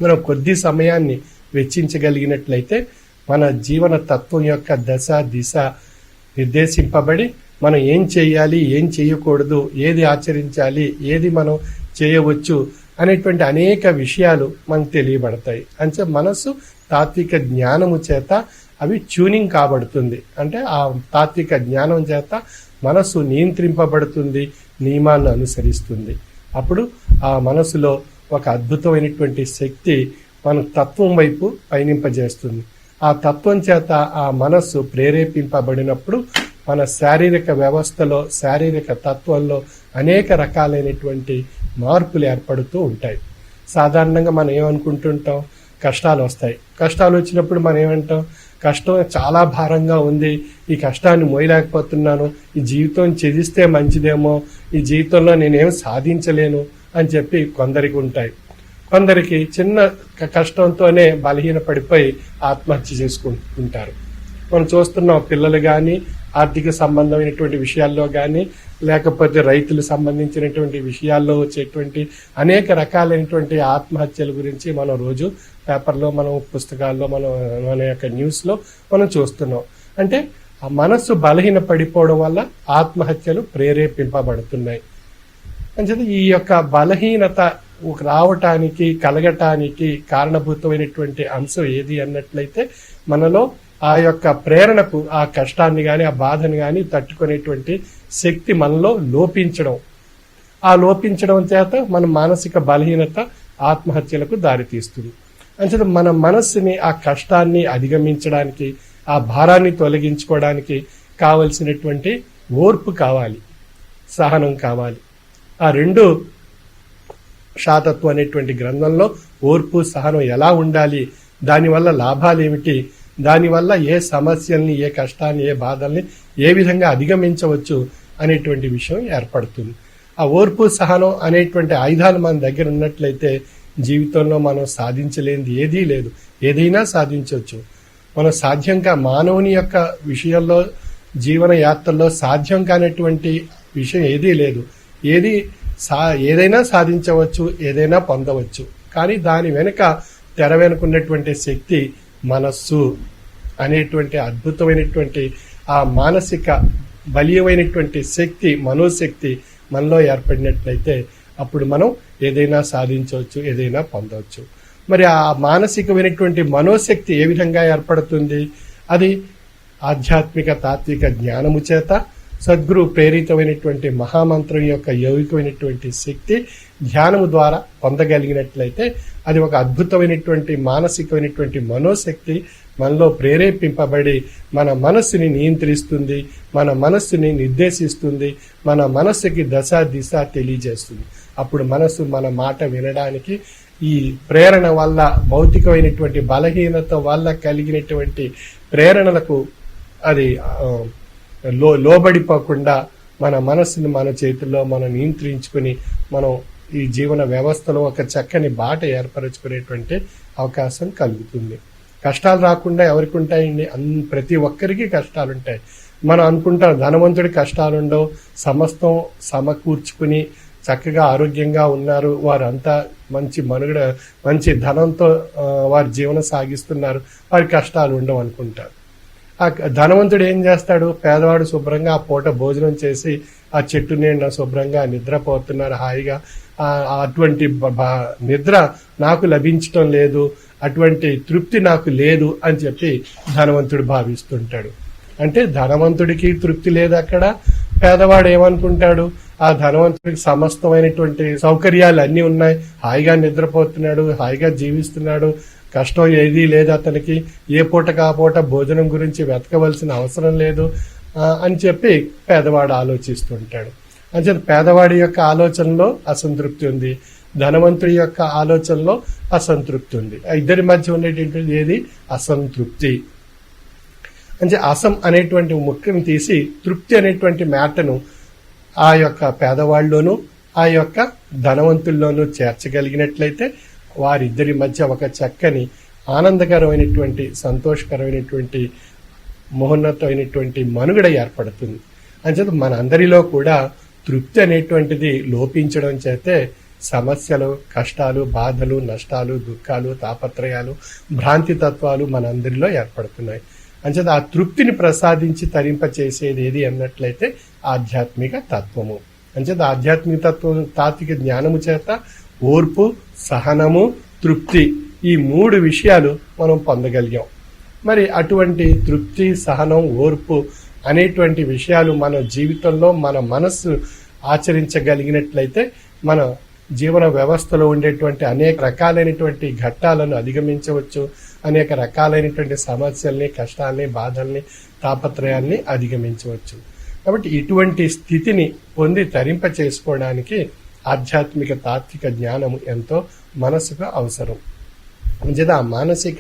మనం కొద్ది సమయాన్ని వెచ్చించగలిగినట్లయితే మన జీవన తత్వం యొక్క దశ దిశ నిర్దేశింపబడి మనం ఏం చేయాలి, ఏం చేయకూడదు, ఏది ఆచరించాలి, ఏది మనం చేయవచ్చు అనేటువంటి అనేక విషయాలు మనకు తెలియబడతాయి. అంటే మనసు తాత్విక జ్ఞానము చేత అవి ట్యూనింగ్ కాబడుతుంది. అంటే ఆ తాత్విక జ్ఞానం చేత మనసు నియంత్రింపబడుతుంది, నియమాన్ని అనుసరిస్తుంది. అప్పుడు ఆ మనసులో ఒక అద్భుతమైనటువంటి శక్తి మన తత్వం వైపు పయనింపజేస్తుంది. ఆ తత్వం చేత ఆ మనస్సు ప్రేరేపింపబడినప్పుడు మన శారీరక వ్యవస్థలో, శారీరక తత్వంలో అనేక రకాలైనటువంటి మార్పులు ఏర్పడుతూ ఉంటాయి. సాధారణంగా మనం ఏమనుకుంటుంటాం, కష్టాలు వస్తాయి. కష్టాలు వచ్చినప్పుడు మనం ఏమంటాం, కష్టం చాలా భారంగా ఉంది, ఈ కష్టాన్ని మోయలేకపోతున్నాను, ఈ జీవితం త్యజిస్తే మంచిదేమో, ఈ జీవితంలో నేనేం సాధించలేను అని చెప్పి కొందరికి ఉంటాయి. కొందరికి చిన్న కష్టంతోనే బలహీనపడిపోయి ఆత్మహత్య చేసుకుంటుంటారు. మనం చూస్తున్నాం, పిల్లలు కానీ ఆర్థిక సంబంధమైనటువంటి విషయాల్లో కానీ లేకపోతే రైతులకు సంబంధించినటువంటి విషయాల్లో వచ్చేటువంటి అనేక రకాలైనటువంటి ఆత్మహత్యల గురించి మనం రోజు పేపర్లో, మనం పుస్తకాల్లో, మన యొక్క న్యూస్లో మనం చూస్తున్నాం. అంటే ఆ మనస్సు బలహీన పడిపోవడం వల్ల ఆత్మహత్యలు ప్రేరేపింపబడుతున్నాయి. అంటే ఈ యొక్క బలహీనత రావటానికి, కలగటానికి కారణభూతమైనటువంటి అంశం ఏది అన్నట్లయితే మనలో ఆ యొక్క ప్రేరణకు, ఆ కష్టాన్ని కానీ ఆ బాధను కానీ తట్టుకునేటువంటి శక్తి మనలో లోపించడం. ఆ లోపించడం చేత మన మానసిక బలహీనత ఆత్మహత్యలకు దారితీస్తుంది. అంచేత మన మనస్సుని ఆ కష్టాన్ని అధిగమించడానికి, ఆ భారాన్ని తొలగించుకోవడానికి కావలసినటువంటి ఓర్పు కావాలి, సహనం కావాలి. ఆ రెండు శాతత్వం అనేటువంటి గ్రంథంలో ఓర్పు సహనం ఎలా ఉండాలి, దానివల్ల లాభాలు ఏమిటి, దానివల్ల ఏ సమస్యల్ని, ఏ కష్టాన్ని, ఏ బాధల్ని ఏ విధంగా అధిగమించవచ్చు అనేటువంటి విషయం ఏర్పడుతుంది. ఆ ఓర్పు సహనం అనేటువంటి ఆయుధాలు మన దగ్గర ఉన్నట్లయితే జీవితంలో మనం సాధించలేనిది ఏదీ లేదు, ఏదైనా సాధించవచ్చు. మనం సాధ్యంగా మానవుని యొక్క విషయంలో, జీవన యాత్రలో సాధ్యం కానటువంటి విషయం ఏదీ లేదు. ఏదైనా సాధించవచ్చు, ఏదైనా పొందవచ్చు. కానీ దాని వెనుక తెర వెనుకున్నటువంటి శక్తి మనస్సు అనేటువంటి అద్భుతమైనటువంటి ఆ మానసిక బలీయమైనటువంటి శక్తి, మనోశక్తి మనలో ఏర్పడినట్లయితే అప్పుడు మనం ఏదైనా సాధించవచ్చు, ఏదైనా పొందవచ్చు. మరి ఆ మానసికమైనటువంటి మనోశక్తి ఏ విధంగా ఏర్పడుతుంది? అది ఆధ్యాత్మిక తాత్విక జ్ఞానము చేత, సద్గురు ప్రేరితమైనటువంటి మహామంత్రం యొక్క యౌగికమైనటువంటి శక్తి ధ్యానము ద్వారా పొందగలిగినట్లయితే అది ఒక అద్భుతమైనటువంటి మానసికమైనటువంటి మనోశక్తి మనలో ప్రేరేపింపబడి మన మనస్సుని నియంత్రిస్తుంది, మన మనస్సుని నిర్దేశిస్తుంది, మన మనస్సుకి దశ దిశ తెలియజేస్తుంది. అప్పుడు మనస్సు మన మాట వినడానికి, ఈ ప్రేరణ వల్ల, భౌతికమైనటువంటి బలహీనత వల్ల కలిగినటువంటి ప్రేరణలకు అది లోబడిపోకుండా మన మనస్సుని మన చేతుల్లో మనం నియంత్రించుకుని మనం ఈ జీవన వ్యవస్థలో ఒక చక్కని బాట ఏర్పరచుకునేటువంటి అవకాశం కలుగుతుంది. కష్టాలు రాకుండా ఎవరికి ఉంటాయండి? ప్రతి ఒక్కరికి కష్టాలు ఉంటాయి. మనం అనుకుంటాం ధనవంతుడి కష్టాలు ఉండవు, సమస్తం సమకూర్చుకుని చక్కగా ఆరోగ్యంగా ఉన్నారు, వారంతా మంచి మనుగడ, మంచి ధనంతో వారి జీవనం సాగిస్తున్నారు, వారి కష్టాలు ఉండవు అనుకుంటారు. ఆ ధనవంతుడు ఏం చేస్తాడు? పేదవాడు శుభ్రంగా ఆ పూట భోజనం చేసి ఆ చెట్టు నీడ శుభ్రంగా నిద్రపోతున్నారు హాయిగా. అటువంటి నిద్ర నాకు లభించటం లేదు, అటువంటి తృప్తి నాకు లేదు అని చెప్పి ధనవంతుడు భావిస్తుంటాడు. అంటే ధనవంతుడికి తృప్తి లేదు అక్కడ. పేదవాడు ఏమనుకుంటాడు? ఆ ధనవంతుడికి సమస్తమైనటువంటి సౌకర్యాలు అన్నీ ఉన్నాయి, హాయిగా నిద్రపోతున్నాడు, హాయిగా జీవిస్తున్నాడు, కష్టం ఏదీ లేదు అతనికి, ఏ పూటకు ఆ పూట భోజనం గురించి వెతకవలసిన అవసరం లేదు అని చెప్పి పేదవాడు ఆలోచిస్తుంటాడు. అంచేత పేదవాడి యొక్క ఆలోచనలో అసంతృప్తి ఉంది, ధనవంతుడి యొక్క ఆలోచనలో అసంతృప్తి ఉంది. ఇద్దరి మధ్య ఉండేటువంటి ఏది? అసంతృప్తి. అంటే అసం అనేటువంటి ముక్కను తీసి తృప్తి అనేటువంటి మేటను ఆ యొక్క పేదవాళ్ళలోనూ ఆ యొక్క ధనవంతుల్లోనూ చేర్చగలిగినట్లయితే వారిద్దరి మధ్య ఒక చక్కని ఆనందకరమైనటువంటి సంతోషకరమైనటువంటి మహోన్నతమైనటువంటి మనుగడ ఏర్పడుతుంది. అంచేత మన అందరిలో కూడా తృప్తి అనేటువంటిది లోపించడం చేతే సమస్యలు, కష్టాలు, బాధలు, నష్టాలు, దుఃఖాలు, తాపత్రయాలు, భ్రాంతి తత్వాలు మన అందరిలో ఏర్పడుతున్నాయి. అంచేత ఆ తృప్తిని ప్రసాదించి తరింపచేసేది ఏది అన్నట్లయితే ఆధ్యాత్మిక తత్వము. అంచేత ఆధ్యాత్మిక తత్వం తాత్విక జ్ఞానము చేత ఓర్పు, సహనము, తృప్తి ఈ 3 విషయాలు మనం పొందగలిగాం. మరి అటువంటి తృప్తి, సహనం, ఓర్పు అనేటువంటి విషయాలు మన జీవితంలో మన మనస్సు ఆచరించగలిగినట్లయితే మన జీవన వ్యవస్థలో ఉండేటువంటి అనేక రకాలైనటువంటి ఘట్టాలను అధిగమించవచ్చు, అనేక రకాలైనటువంటి సమస్యల్ని, కష్టాల్ని, బాధల్ని, తాపత్రయాల్ని అధిగమించవచ్చు. కాబట్టి ఇటువంటి స్థితిని పొంది తరింప చేసుకోవడానికి ఆధ్యాత్మిక తాత్విక జ్ఞానము ఎంతో మనసుకు అవసరం. అంచేత ఆ మానసిక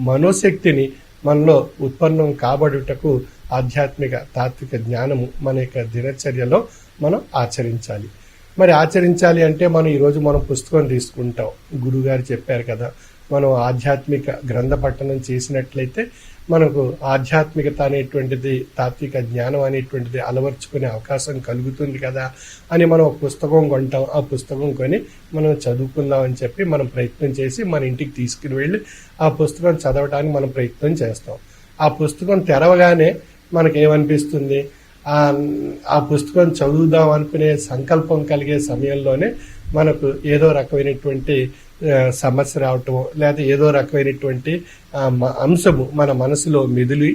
మనోశక్తిని మనలో ఉత్పన్నం కాబడుటకు ఆధ్యాత్మిక తాత్విక జ్ఞానము మన యొక్క దినచర్యలో మనం ఆచరించాలి. మరి ఆచరించాలి అంటే మనం ఈరోజు మనం పుస్తకం తీసుకుంటాం, గురుగారు చెప్పారు కదా, మనం ఆధ్యాత్మిక గ్రంథ పఠనం చేసినట్లయితే మనకు ఆధ్యాత్మికత అనేటువంటిది, తాత్విక జ్ఞానం అనేటువంటిది అలవర్చుకునే అవకాశం కలుగుతుంది కదా అని మనం ఒక పుస్తకం కొంటాం. ఆ పుస్తకం కొని మనం చదువుకుందాం అని చెప్పి మనం ప్రయత్నం చేసి మన ఇంటికి తీసుకుని వెళ్ళి ఆ పుస్తకం చదవడానికి మనం ప్రయత్నం చేస్తాం. ఆ పుస్తకం తెరవగానే మనకేమనిపిస్తుంది? ఆ పుస్తకం చదువుదాం అనుకునే సంకల్పం కలిగే సమయంలోనే మనకు ఏదో రకమైనటువంటి సమస్య రావటం, లేదా ఏదో రకమైనటువంటి అంశము మన మనసులో మెదిలి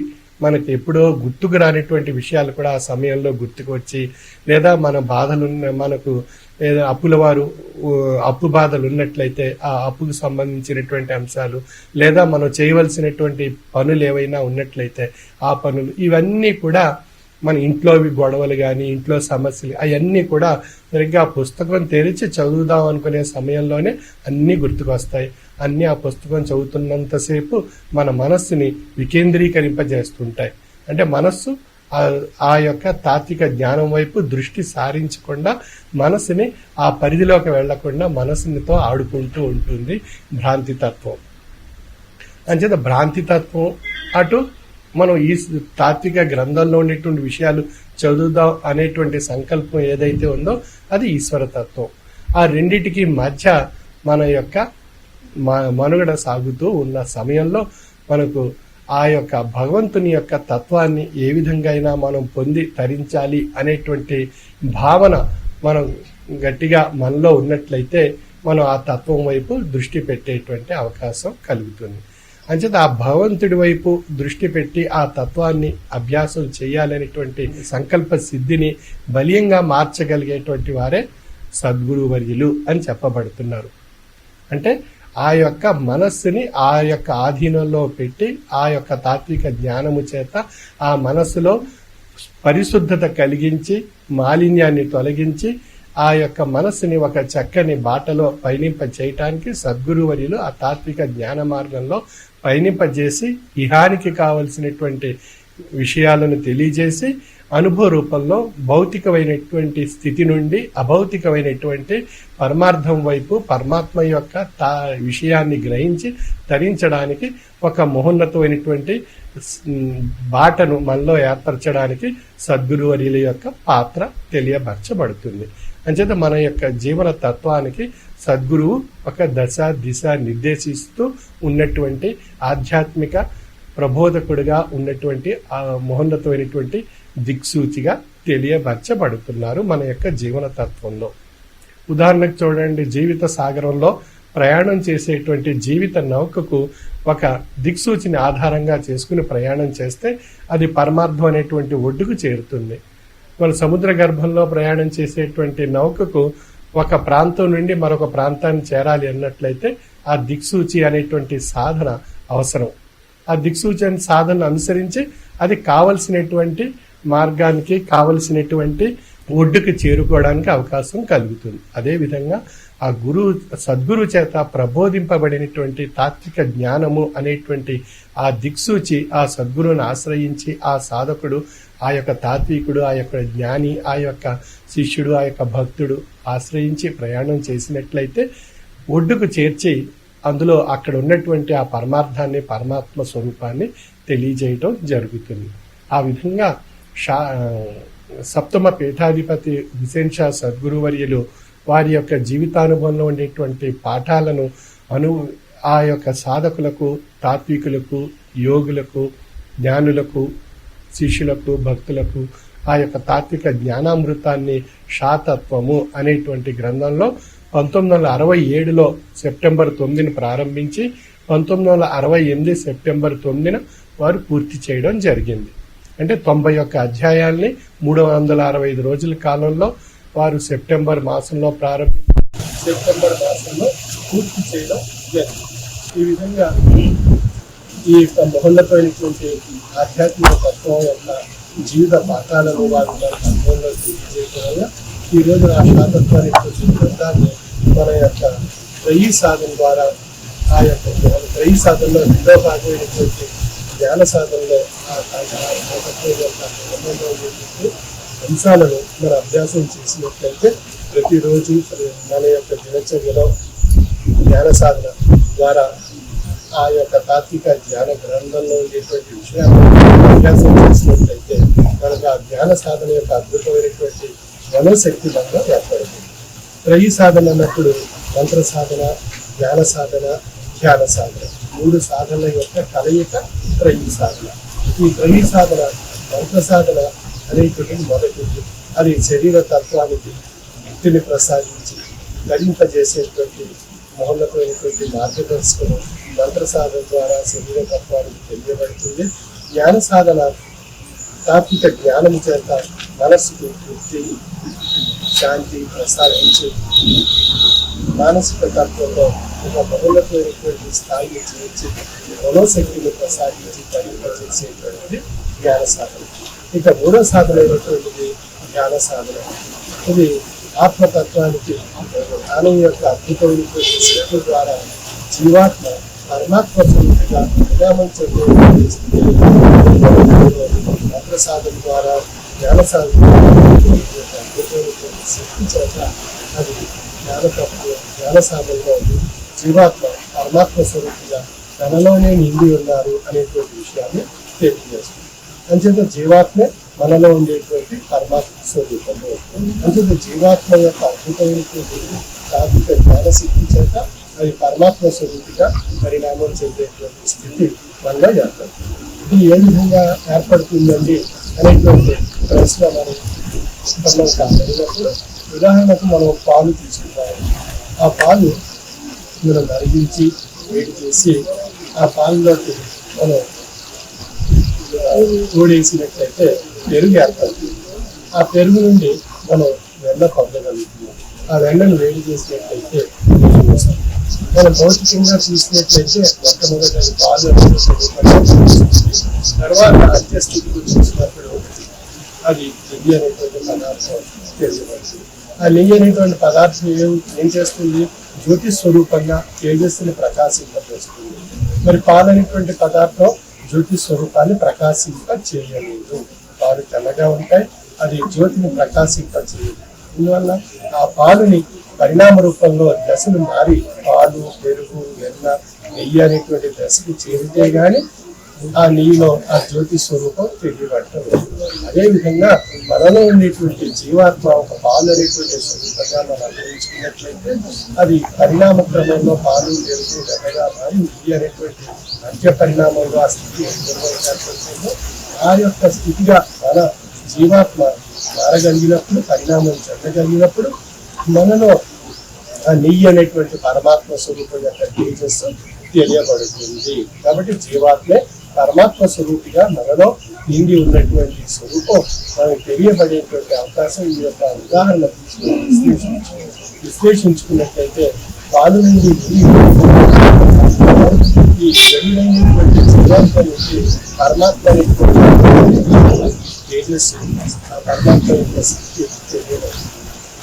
మనకి ఎప్పుడో గుర్తుకు రానిటువంటి విషయాలు కూడా ఆ సమయంలో గుర్తుకు వచ్చి, లేదా మన బాధలు మనకు లేదా అప్పు బాధలు ఉన్నట్లయితే ఆ అప్పుకు సంబంధించినటువంటి అంశాలు, లేదా మనం చేయవలసినటువంటి పనులు ఏవైనా ఉన్నట్లయితే ఆ పనులు, ఇవన్నీ కూడా మన ఇంట్లోవి గొడవలు కానీ, ఇంట్లో సమస్యలు అవన్నీ కూడా సరిగ్గా ఆ పుస్తకం తెరిచి చదువుదాం అనుకునే సమయంలోనే అన్నీ గుర్తుకొస్తాయి. అన్నీ ఆ పుస్తకం చదువుతున్నంతసేపు మన మనస్సుని వికేంద్రీకరింపజేస్తుంటాయి. అంటే మనస్సు ఆ యొక్క తాత్విక జ్ఞానం వైపు దృష్టి సారించకుండా, మనసుని ఆ పరిధిలోకి వెళ్లకుండా మనసునితో ఆడుకుంటూ ఉంటుంది భ్రాంతితత్వం. అంచేత భ్రాంతితత్వం అటు మనం ఈ తాత్విక గ్రంథంలో ఉండేటువంటి విషయాలు చదువుదాం అనేటువంటి సంకల్పం ఏదైతే ఉందో అది ఈశ్వరతత్వం. ఆ రెండిటికి మధ్య మన యొక్క మనుగడ సాగుతూ ఉన్న సమయంలో మనకు ఆ యొక్క భగవంతుని యొక్క తత్వాన్ని ఏ విధంగా అయినా మనం పొంది తరించాలి అనేటువంటి భావన మనం గట్టిగా మనలో ఉన్నట్లయితే మనం ఆ తత్వం వైపు దృష్టి పెట్టేటువంటి అవకాశం కలుగుతుంది. అంచేత ఆ భగవంతుడి వైపు దృష్టి పెట్టి ఆ తత్వాన్ని అభ్యాసం చేయాలనేటువంటి సంకల్ప సిద్ధిని బలీయంగా మార్చగలిగేటువంటి వారే సద్గురు వర్యులు అని చెప్పబడుతున్నారు. అంటే ఆ యొక్క మనస్సుని ఆ యొక్క ఆధీనంలో పెట్టి ఆ యొక్క తాత్విక జ్ఞానము చేత ఆ మనస్సులో పరిశుద్ధత కలిగించి మాలిన్యాన్ని తొలగించి ఆ యొక్క మనస్సుని ఒక చక్కని బాటలో పయనింప చేయటానికి సద్గురువర్యులు ఆ తాత్విక జ్ఞాన మార్గంలో పయనింపజేసి ఇహానికి కావలసినటువంటి విషయాలను తెలియజేసి అనుభవ రూపంలో భౌతికమైనటువంటి స్థితి నుండి అభౌతికమైనటువంటి పరమార్థం వైపు పరమాత్మ యొక్క విషయాన్ని గ్రహించి తరించడానికి ఒక మహోన్నతమైనటువంటి బాటను మనలో ఏర్పరచడానికి సద్గురువర్యుల యొక్క పాత్ర తెలియపరచబడుతుంది. అంచేత మన యొక్క జీవన తత్వానికి సద్గురువు ఒక దశ దిశ నిర్దేశిస్తూ ఉన్నటువంటి ఆధ్యాత్మిక ప్రబోధకుడిగా ఉన్నటువంటి ఆ మహోన్నతమైనటువంటి దిక్సూచిగా తెలియపరచబడుతున్నారు మన యొక్క జీవన తత్వంలో. ఉదాహరణకు చూడండి, జీవిత సాగరంలో ప్రయాణం చేసేటువంటి జీవిత నౌకకు ఒక దిక్సూచిని ఆధారంగా చేసుకుని ప్రయాణం చేస్తే అది పరమార్థం అనేటువంటి ఒడ్డుకు చేరుతుంది. మన సముద్ర గర్భంలో ప్రయాణం చేసేటువంటి నౌకకు ఒక ప్రాంతం నుండి మరొక ప్రాంతాన్ని చేరాలి అన్నట్లయితే ఆ దిక్సూచి అనేటువంటి సాధన అవసరం. ఆ దిక్సూచి అనే సాధన అనుసరించి అది కావలసినటువంటి మార్గానికి కావలసినటువంటి ఒడ్డుకు చేరుకోవడానికి అవకాశం కలుగుతుంది. అదేవిధంగా ఆ సద్గురు చేత ప్రబోధింపబడినటువంటి తాత్విక జ్ఞానము అనేటువంటి ఆ దిక్సూచి ఆ సద్గురువుని ఆశ్రయించి ఆ సాధకుడు, ఆ యొక్క తాత్వికుడు, ఆ యొక్క జ్ఞాని, ఆ యొక్క శిష్యుడు, ఆ యొక్క భక్తుడు ఆశ్రయించి ప్రయాణం చేసినట్లయితే ఒడ్డుకు చేర్చి అందులో అక్కడ ఉన్నటువంటి ఆ పరమార్థాన్ని, పరమాత్మ స్వరూపాన్ని తెలియజేయటం జరుగుతుంది. ఆ విధంగా సప్తమ పీఠాధిపతి హుసేన్ షా సద్గురువర్యులు వారి యొక్క జీవితానుభవంలో ఉండేటువంటి పాఠాలను ఆ యొక్క సాధకులకు, తాత్వికులకు, యోగులకు, జ్ఞానులకు, శిష్యులకు, భక్తులకు ఆ యొక్క తాత్విక జ్ఞానామృతాన్ని షాతత్వము అనేటువంటి గ్రంథంలో 1967లో సెప్టెంబర్ 9ని ప్రారంభించి 1968 సెప్టెంబర్ 9న వారు పూర్తి చేయడం జరిగింది. అంటే 91 అధ్యాయాల్ని 365 రోజుల కాలంలో వారు సెప్టెంబర్ మాసంలో ప్రారంభించి సెప్టెంబర్ మాసంలో పూర్తి చేయడం జరిగింది. ఈ విధంగా ఈ యొక్క మహోన్నతమైనటువంటి ఆధ్యాత్మిక తత్వం యొక్క జీవిత పాఠాలను వారు మన తత్వంలో తెలియజేయడం వల్ల ఈరోజు ఆ శాతత్వానికి గ్రంథాన్ని మన యొక్క త్రయీ సాధన ద్వారా ఆ యొక్క త్రయీ సాధనలో రెండో భాగమైనటువంటి జ్ఞాన సాధనలో అంశాలను మన అభ్యాసం చేసినట్లయితే ప్రతిరోజు మన యొక్క దినచర్యలో జ్ఞాన సాధన ద్వారా ఆ యొక్క తాత్విక జ్ఞాన గ్రంథంలో ఉండేటువంటి విషయాలను అభ్యాసం చేసినట్లయితే మనకు ఆ జ్ఞాన సాధన యొక్క అద్భుతమైనటువంటి మనోశక్తి మనలో ఏర్పడుతుంది. త్రయీ సాధన అన్నప్పుడు మంత్ర సాధన, జ్ఞాన సాధన, ధ్యాన సాధన 3 సాధనల యొక్క కలయిక త్రయీ సాధన. ఈ త్రయీ సాధన మంత్ర సాధన అనేటువంటి మొదటిది. అది శరీర తత్వానికి వ్యక్తిని ప్రసాదించి ధరింపజేసేటువంటి మహోన్నతమైనటువంటి మార్గదర్శకం మంత్ర సాధన ద్వారా శరీర తత్వానికి తెలియబడుతుంది. జ్ఞాన సాధన తాత్విక జ్ఞానం చేత మనస్సుకు తృప్తి, శాంతి ప్రసాదించి మానసిక తత్వంలో ఒక మహోన్నతమైనటువంటి స్థాయిని చేర్చి మనోశక్తిని ప్రసాదించి తరింపజేసేటువంటిది జ్ఞాన సాధన. ఇక 3వ సాధన అయినటువంటిది ధ్యాన సాధన. ఇది ఆత్మతత్వానికి జ్ఞానం యొక్క అద్భుతమైనటువంటి శక్తి ద్వారా జీవాత్మ పరమాత్మ స్వరూపిగా పరిణామం చెందేటువంటి స్థితిని మంత్ర సాధన ద్వారా జ్ఞాన సాధన అద్భుతమైనటువంటి శక్తి చేత అది జ్ఞాన సాధనలో జీవాత్మ పరమాత్మ స్వరూపిగా తనలోనే నిండి ఉన్నారు అనేటువంటి విషయాన్ని తెలియజేస్తుంది. అంచేత జీవాత్మే మనలో ఉండేటువంటి పరమాత్మ స్వరూపము. అంచేత జీవాత్మ యొక్క అద్భుతమైనటువంటి తాత్విక జ్ఞానశక్తి చేత అది పరమాత్మ స్వరూపిగా పరిణామం చెందేటువంటి స్థితి మనలో ఏర్పడుతుంది. ఇది ఏ విధంగా ఏర్పడుతుందండి అనేటువంటి ప్రశ్న మనం కాగలిగినప్పుడు ఉదాహరణకు మనం పాలు తీసుకుంటాము. ఆ పాలు మనం మరిగించి వేడి చేసి ఆ పాలలోకి మనం ఓడేసినట్లయితే పెరుగు ఏర్పడుతుంది. ఆ పెరుగు నుండి మనం వెన్న పొందగలుగుతున్నాం. ఆ వెన్నను వేడి చేసినట్లయితే మనం భౌతికంగా చూసినట్లయితే మొట్టమొదటి పాలు తర్వాత అంత్యస్థితికి చూసినప్పుడు అది నెయ్యి అనేటువంటి పదార్థం తెలియబడుతుంది. ఆ నెయ్యి అనేటువంటి పదార్థం ఏం చేస్తుంది? జ్యోతి స్వరూపంగా తేజస్సుని ప్రకాశింపజేస్తుంది. మరి పాలు అనేటువంటి పదార్థం జ్యోతి స్వరూపాన్ని ప్రకాశింప చేయలేదు. పాలు తెల్లగా ఉంటాయి, అది జ్యోతిని ప్రకాశింప చేయదు. అందువల్ల ఆ పాలుని పరిణామ రూపంలో దశలు మారి పాలు, పెరుగు, వెన్న, నెయ్యి అనేటువంటి దశకు చేరితే గాని ఆ నీలో ఆ జ్యోతి స్వరూపం తెలియబడటం. అదేవిధంగా మనలో ఉండేటువంటి జీవాత్మ ఒక పాలు అనేటువంటి స్వరూపంగా మనం అనుభవించుకున్నట్లయితే అది పరిణామ క్రమంలో పాలు పెరుగు వెన్నగా మారి ఇది అనేటువంటి మధ్య పరిణామంలో ఆ స్థితి నిర్వహించాల్సిందో ఆ యొక్క స్థితిగా మన జీవాత్మ మారగలిగినప్పుడు, పరిణామం చెందగలిగినప్పుడు మనలో ఆ నెయ్యి అనేటువంటి పరమాత్మ స్వరూపం యొక్క తేజస్సు తెలియబడుతుంది. కాబట్టి జీవాత్మే పరమాత్మ స్వరూపిగా మనలో నిండి ఉన్నటువంటి స్వరూపం మనకు తెలియబడేటువంటి అవకాశం ఈ యొక్క ఉదాహరణ విశ్లేషించుకున్నట్లయితే పాలు నుండి ఈ వెలుగైనటువంటి జీవాత్మ నుండి పరమాత్మ తేజస్సు పరమాత్మ యొక్క శక్తి తెలియబడుతుంది.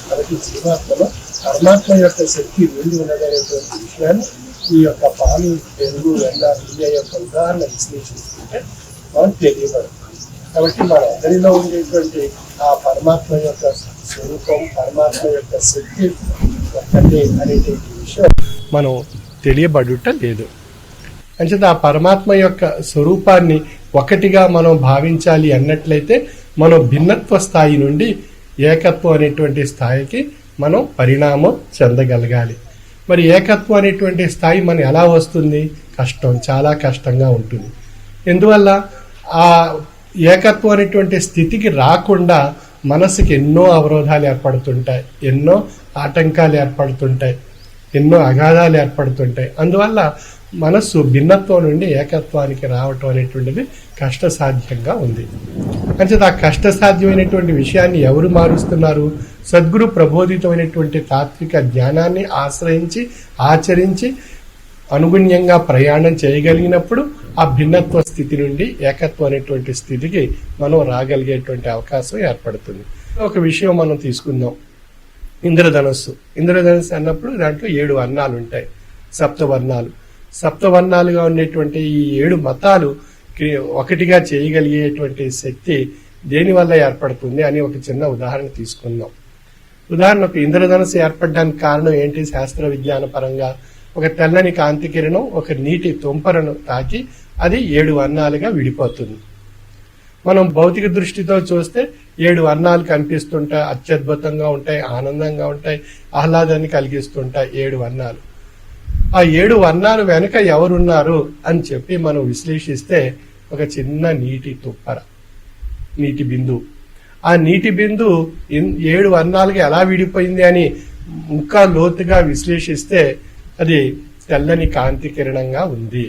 కాబట్టి జీవాత్మలో పరమాత్మ యొక్క శక్తి నిండి ఉన్నదనేటువంటి విషయాన్ని ఈ యొక్క పాలు పెరుగు వెన్న నెయ్యి యొక్క ఉదాహరణ విశ్లేషిస్తుంటే మనకు తెలియబడుతుంది. కాబట్టి మన అందరిలో ఉండేటువంటి ఆ పరమాత్మ యొక్క స్వరూపం, పరమాత్మ యొక్క శక్తి ఒక్కటే అనేటువంటి విషయం మనం తెలియబడుట లేదు. అంచేత ఆ పరమాత్మ యొక్క స్వరూపాన్ని ఒకటిగా మనం భావించాలి అన్నట్లయితే మనం భిన్నత్వ స్థాయి నుండి ఏకత్వం అనేటువంటి స్థాయికి మనం పరిణామం చెందగలగాలి. మరి ఏకత్వం అనేటువంటి స్థాయి మనం ఎలా వస్తుంది? కష్టం, చాలా కష్టంగా ఉంటుంది. ఎందువల్ల ఆ ఏకత్వం అనేటువంటి స్థితికి రాకుండా మనసుకి ఎన్నో అవరోధాలు ఏర్పడుతుంటాయి, ఎన్నో ఆటంకాలు ఏర్పడుతుంటాయి, ఎన్నో అగాధాలు ఏర్పడుతుంటాయి. అందువల్ల మనస్సు భిన్నత్వం నుండి ఏకత్వానికి రావటం అనేటువంటిది కష్టసాధ్యంగా ఉంది. అంచేత ఆ కష్టసాధ్యమైనటువంటి విషయాన్ని ఎవరు మారుస్తున్నారు? సద్గురు ప్రబోధితమైనటువంటి తాత్విక జ్ఞానాన్ని ఆశ్రయించి ఆచరించి అనుగుణ్యంగా ప్రయాణం చేయగలిగినప్పుడు ఆ భిన్నత్వ స్థితి నుండి ఏకత్వం అనేటువంటి స్థితికి మనం రాగలిగేటువంటి అవకాశం ఏర్పడుతుంది. ఒక విషయం మనం తీసుకుందాం. ఇంద్రధనస్సు అన్నప్పుడు దాంట్లో 7 వర్ణాలు ఉంటాయి, సప్తవర్ణాలుగా ఉండేటువంటి ఈ 7 మతాలు ఒకటిగా చేయగలిగేటువంటి శక్తి దేనివల్ల ఏర్పడుతుంది అని ఒక చిన్న ఉదాహరణ తీసుకుందాం. ఉదాహరణకు ఇంద్రధనస్సు ఏర్పడడానికి కారణం ఏంటి? శాస్త్ర విజ్ఞాన పరంగా ఒక తెల్లని కాంతి కిరణం ఒక నీటి తుంపరను తాకి అది 7 వర్ణాలుగా విడిపోతుంది. మనం భౌతిక దృష్టితో చూస్తే 7 వర్ణాలు కనిపిస్తుంటాయి, అత్యద్భుతంగా ఉంటాయి, ఆనందంగా ఉంటాయి, ఆహ్లాదాన్ని కలిగిస్తుంటాయి 7 వర్ణాలు. ఆ 7 వర్ణాలు వెనుక ఎవరున్నారు అని చెప్పి మనం విశ్లేషిస్తే ఒక చిన్న నీటి తుప్పర, నీటి బిందువు. ఆ నీటి బిందువు 7 వర్ణాలుగా ఎలా విడిపోయింది అని ఇంకా లోతుగా విశ్లేషిస్తే అది తెల్లని కాంతి కిరణంగా ఉంది.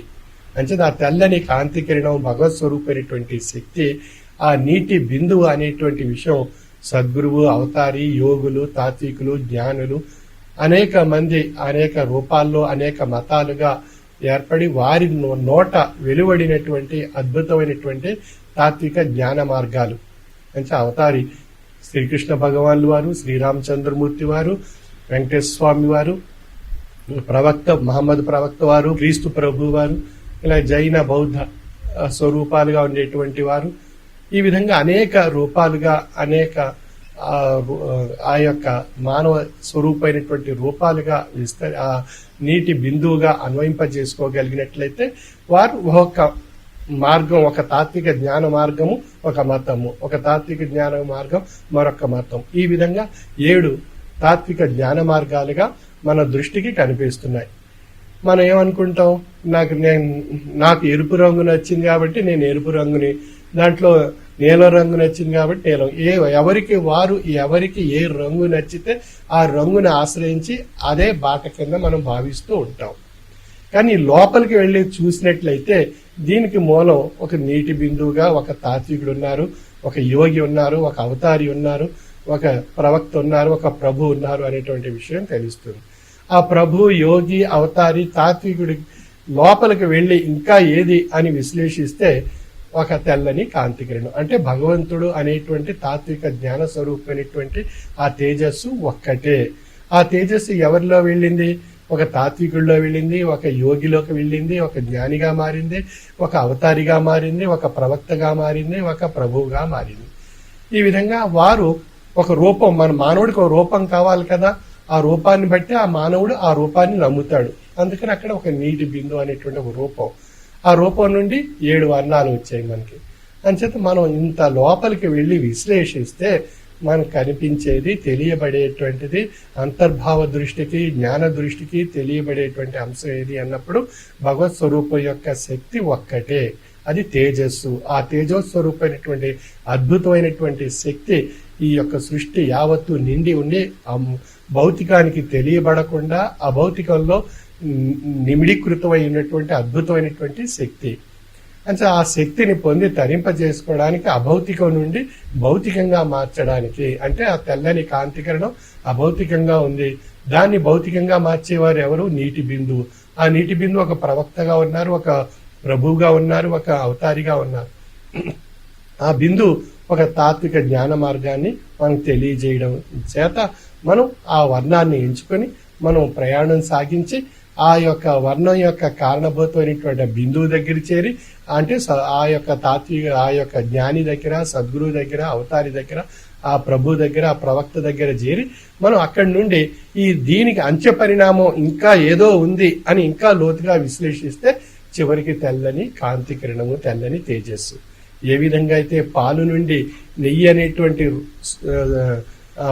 అంటే ఆ తెల్లని కాంతి కిరణం భగవత్ స్వరూపమైనటువంటి శక్తి. ఆ నీటి బిందువు అనేటువంటి విషయం సద్గురువు, అవతారి, యోగులు, తాత్వికులు, జ్ఞానులు అనేక మంది అనేక రూపాల్లో అనేక మతాలుగా ఏర్పడి వారి నోట వెలువడినటువంటి అద్భుతమైనటువంటి తాత్విక జ్ఞాన మార్గాలు. అంటే అవతారి శ్రీకృష్ణ భగవాన్లు వారు, శ్రీరామచంద్రమూర్తి వారు, వెంకటేశ్వర స్వామి వారు, ప్రవక్త మహమ్మద్ ప్రవక్త వారు, క్రీస్తు ప్రభు వారు, ఇలా జైన బౌద్ధ స్వరూపాలుగా ఉండేటువంటి వారు, ఈ విధంగా అనేక రూపాలుగా అనేక ఆ యొక్క మానవ స్వరూపమైనటువంటి రూపాలుగా ఆ నీటి బిందువుగా అన్వయింపజేసుకోగలిగినట్లయితే వారు ఒక మార్గం, ఒక తాత్విక జ్ఞాన మార్గము, ఒక మతము, ఒక తాత్విక జ్ఞాన మార్గం, మరొక మతం. ఈ విధంగా 7 తాత్విక జ్ఞాన మార్గాలుగా మన దృష్టికి కనిపిస్తున్నాయి. మనం ఏమనుకుంటాం? నాకు ఎరుపు రంగు నచ్చింది కాబట్టి నేను ఎరుపు రంగుని, దాంట్లో నీలం రంగు నచ్చింది కాబట్టి నీలం. ఎవరికి ఏ రంగు నచ్చితే ఆ రంగుని ఆశ్రయించి అదే బాట కింద మనం భావిస్తూ ఉంటాం. కానీ లోపలికి వెళ్ళి చూసినట్లయితే దీనికి మూలం ఒక నీటి బిందువుగా ఒక తాత్వికుడు ఉన్నారు, ఒక యోగి ఉన్నారు, ఒక అవతారి ఉన్నారు, ఒక ప్రవక్త ఉన్నారు, ఒక ప్రభు ఉన్నారు అనేటువంటి విషయం తెలుస్తుంది. ఆ ప్రభు, యోగి, అవతారి, తాత్వికుడి లోపలికి వెళ్ళి ఇంకా ఏది అని విశ్లేషిస్తే ఒక తెల్లని కాంతి కిరణం, అంటే భగవంతుడు అనేటువంటి తాత్విక జ్ఞాన స్వరూపమైనటువంటి ఆ తేజస్సు ఒక్కటే. ఆ తేజస్సు ఎవరిలో వెళ్ళింది? ఒక తాత్వికుల్లో వెళ్ళింది, ఒక యోగిలోకి వెళ్ళింది, ఒక జ్ఞానిగా మారింది, ఒక అవతారిగా మారింది, ఒక ప్రవక్తగా మారింది, ఒక ప్రభువుగా మారింది. ఈ విధంగా వారు ఒక రూపం, మన మానవుడికి ఒక రూపం కావాలి కదా, ఆ రూపాన్ని బట్టి ఆ మానవుడు ఆ రూపాన్ని నమ్ముతాడు. అందుకని అక్కడ ఒక నీటి బిందు అనేటువంటి ఒక రూపం. ఆ ఆ రూపం నుండి 7 వర్ణాలు వచ్చాయి మనకి. అంచేత మనం ఇంత లోపలికి వెళ్ళి విశ్లేషిస్తే మనకు కనిపించేది, తెలియబడేటువంటిది, అంతర్భావ దృష్టికి, జ్ఞాన దృష్టికి తెలియబడేటువంటి అంశం ఏది అన్నప్పుడు భగవత్ స్వరూపం యొక్క శక్తి ఒక్కటే, అది తేజస్సు. ఆ తేజస్వరూపమైనటువంటి అద్భుతమైనటువంటి శక్తి ఈ యొక్క సృష్టి యావత్తు నిండి ఉండి భౌతికానికి తెలియబడకుండా అభౌతికంలో నిమిడీకృతమైనటువంటి అద్భుతమైనటువంటి శక్తి. అంటే ఆ శక్తిని పొంది తరింపజేసుకోవడానికి అభౌతికం నుండి భౌతికంగా మార్చడానికి, అంటే ఆ తెల్లని కాంతికరణం అభౌతికంగా ఉంది, దాన్ని భౌతికంగా మార్చేవారు ఎవరు? నీటి బిందువు. ఆ నీటి బిందువు ఒక ప్రవక్తగా ఉన్నారు, ఒక ప్రభువుగా ఉన్నారు, ఒక అవతారిగా ఉన్నారు. ఆ బిందు ఒక తాత్విక జ్ఞాన మార్గాన్ని మనకు తెలియజేయడం చేత మనం ఆ వర్ణాన్ని ఎంచుకొని మనం ప్రయాణం సాగించి ఆ యొక్క వర్ణం యొక్క కారణభూతమైనటువంటి బిందువు దగ్గర చేరి, అంటే ఆ యొక్క తాత్విక, ఆ యొక్క జ్ఞాని దగ్గర, సద్గురువు దగ్గర, అవతారి దగ్గర, ఆ ప్రభు దగ్గర, ఆ ప్రవక్త దగ్గర చేరి మనం అక్కడి నుండి దీనికి అంత్య పరిణామం ఇంకా ఏదో ఉంది అని ఇంకా లోతుగా విశ్లేషిస్తే చివరికి తెల్లని కాంతి కిరణము, తెల్లని తేజస్సు. ఏ విధంగా అయితే పాలు నుండి నెయ్యి అనేటువంటి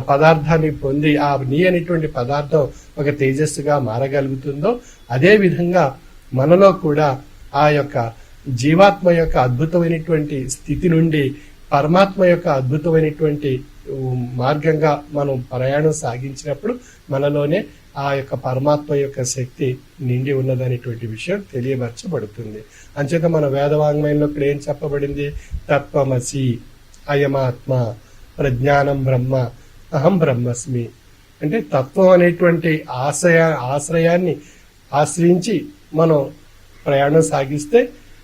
పదార్థాన్ని పొంది ఆ నెయ్యి అనేటువంటి పదార్థం ఒక తేజస్సుగా మారగలుగుతుందో, అదే విధంగా మనలో కూడా ఆ యొక్క జీవాత్మ యొక్క అద్భుతమైనటువంటి స్థితి నుండి పరమాత్మ యొక్క అద్భుతమైనటువంటి మార్గంగా మనం ప్రయాణం సాగించినప్పుడు మనలోనే ఆ యొక్క పరమాత్మ యొక్క శక్తి నిండి ఉన్నదనేటువంటి విషయం తెలియపరచబడుతుంది. అంచేత మన వేదవాంగ్మయంలో ఇక్కడ ఏం చెప్పబడింది? తత్వమసి, అయమాత్మ, ప్రజ్ఞానం బ్రహ్మ, అహం బ్రహ్మస్మి. అంటే తత్వం అనేటువంటి ఆశ్రయాన్ని ఆశ్రయించి మనం ప్రయాణం సాగిస్తే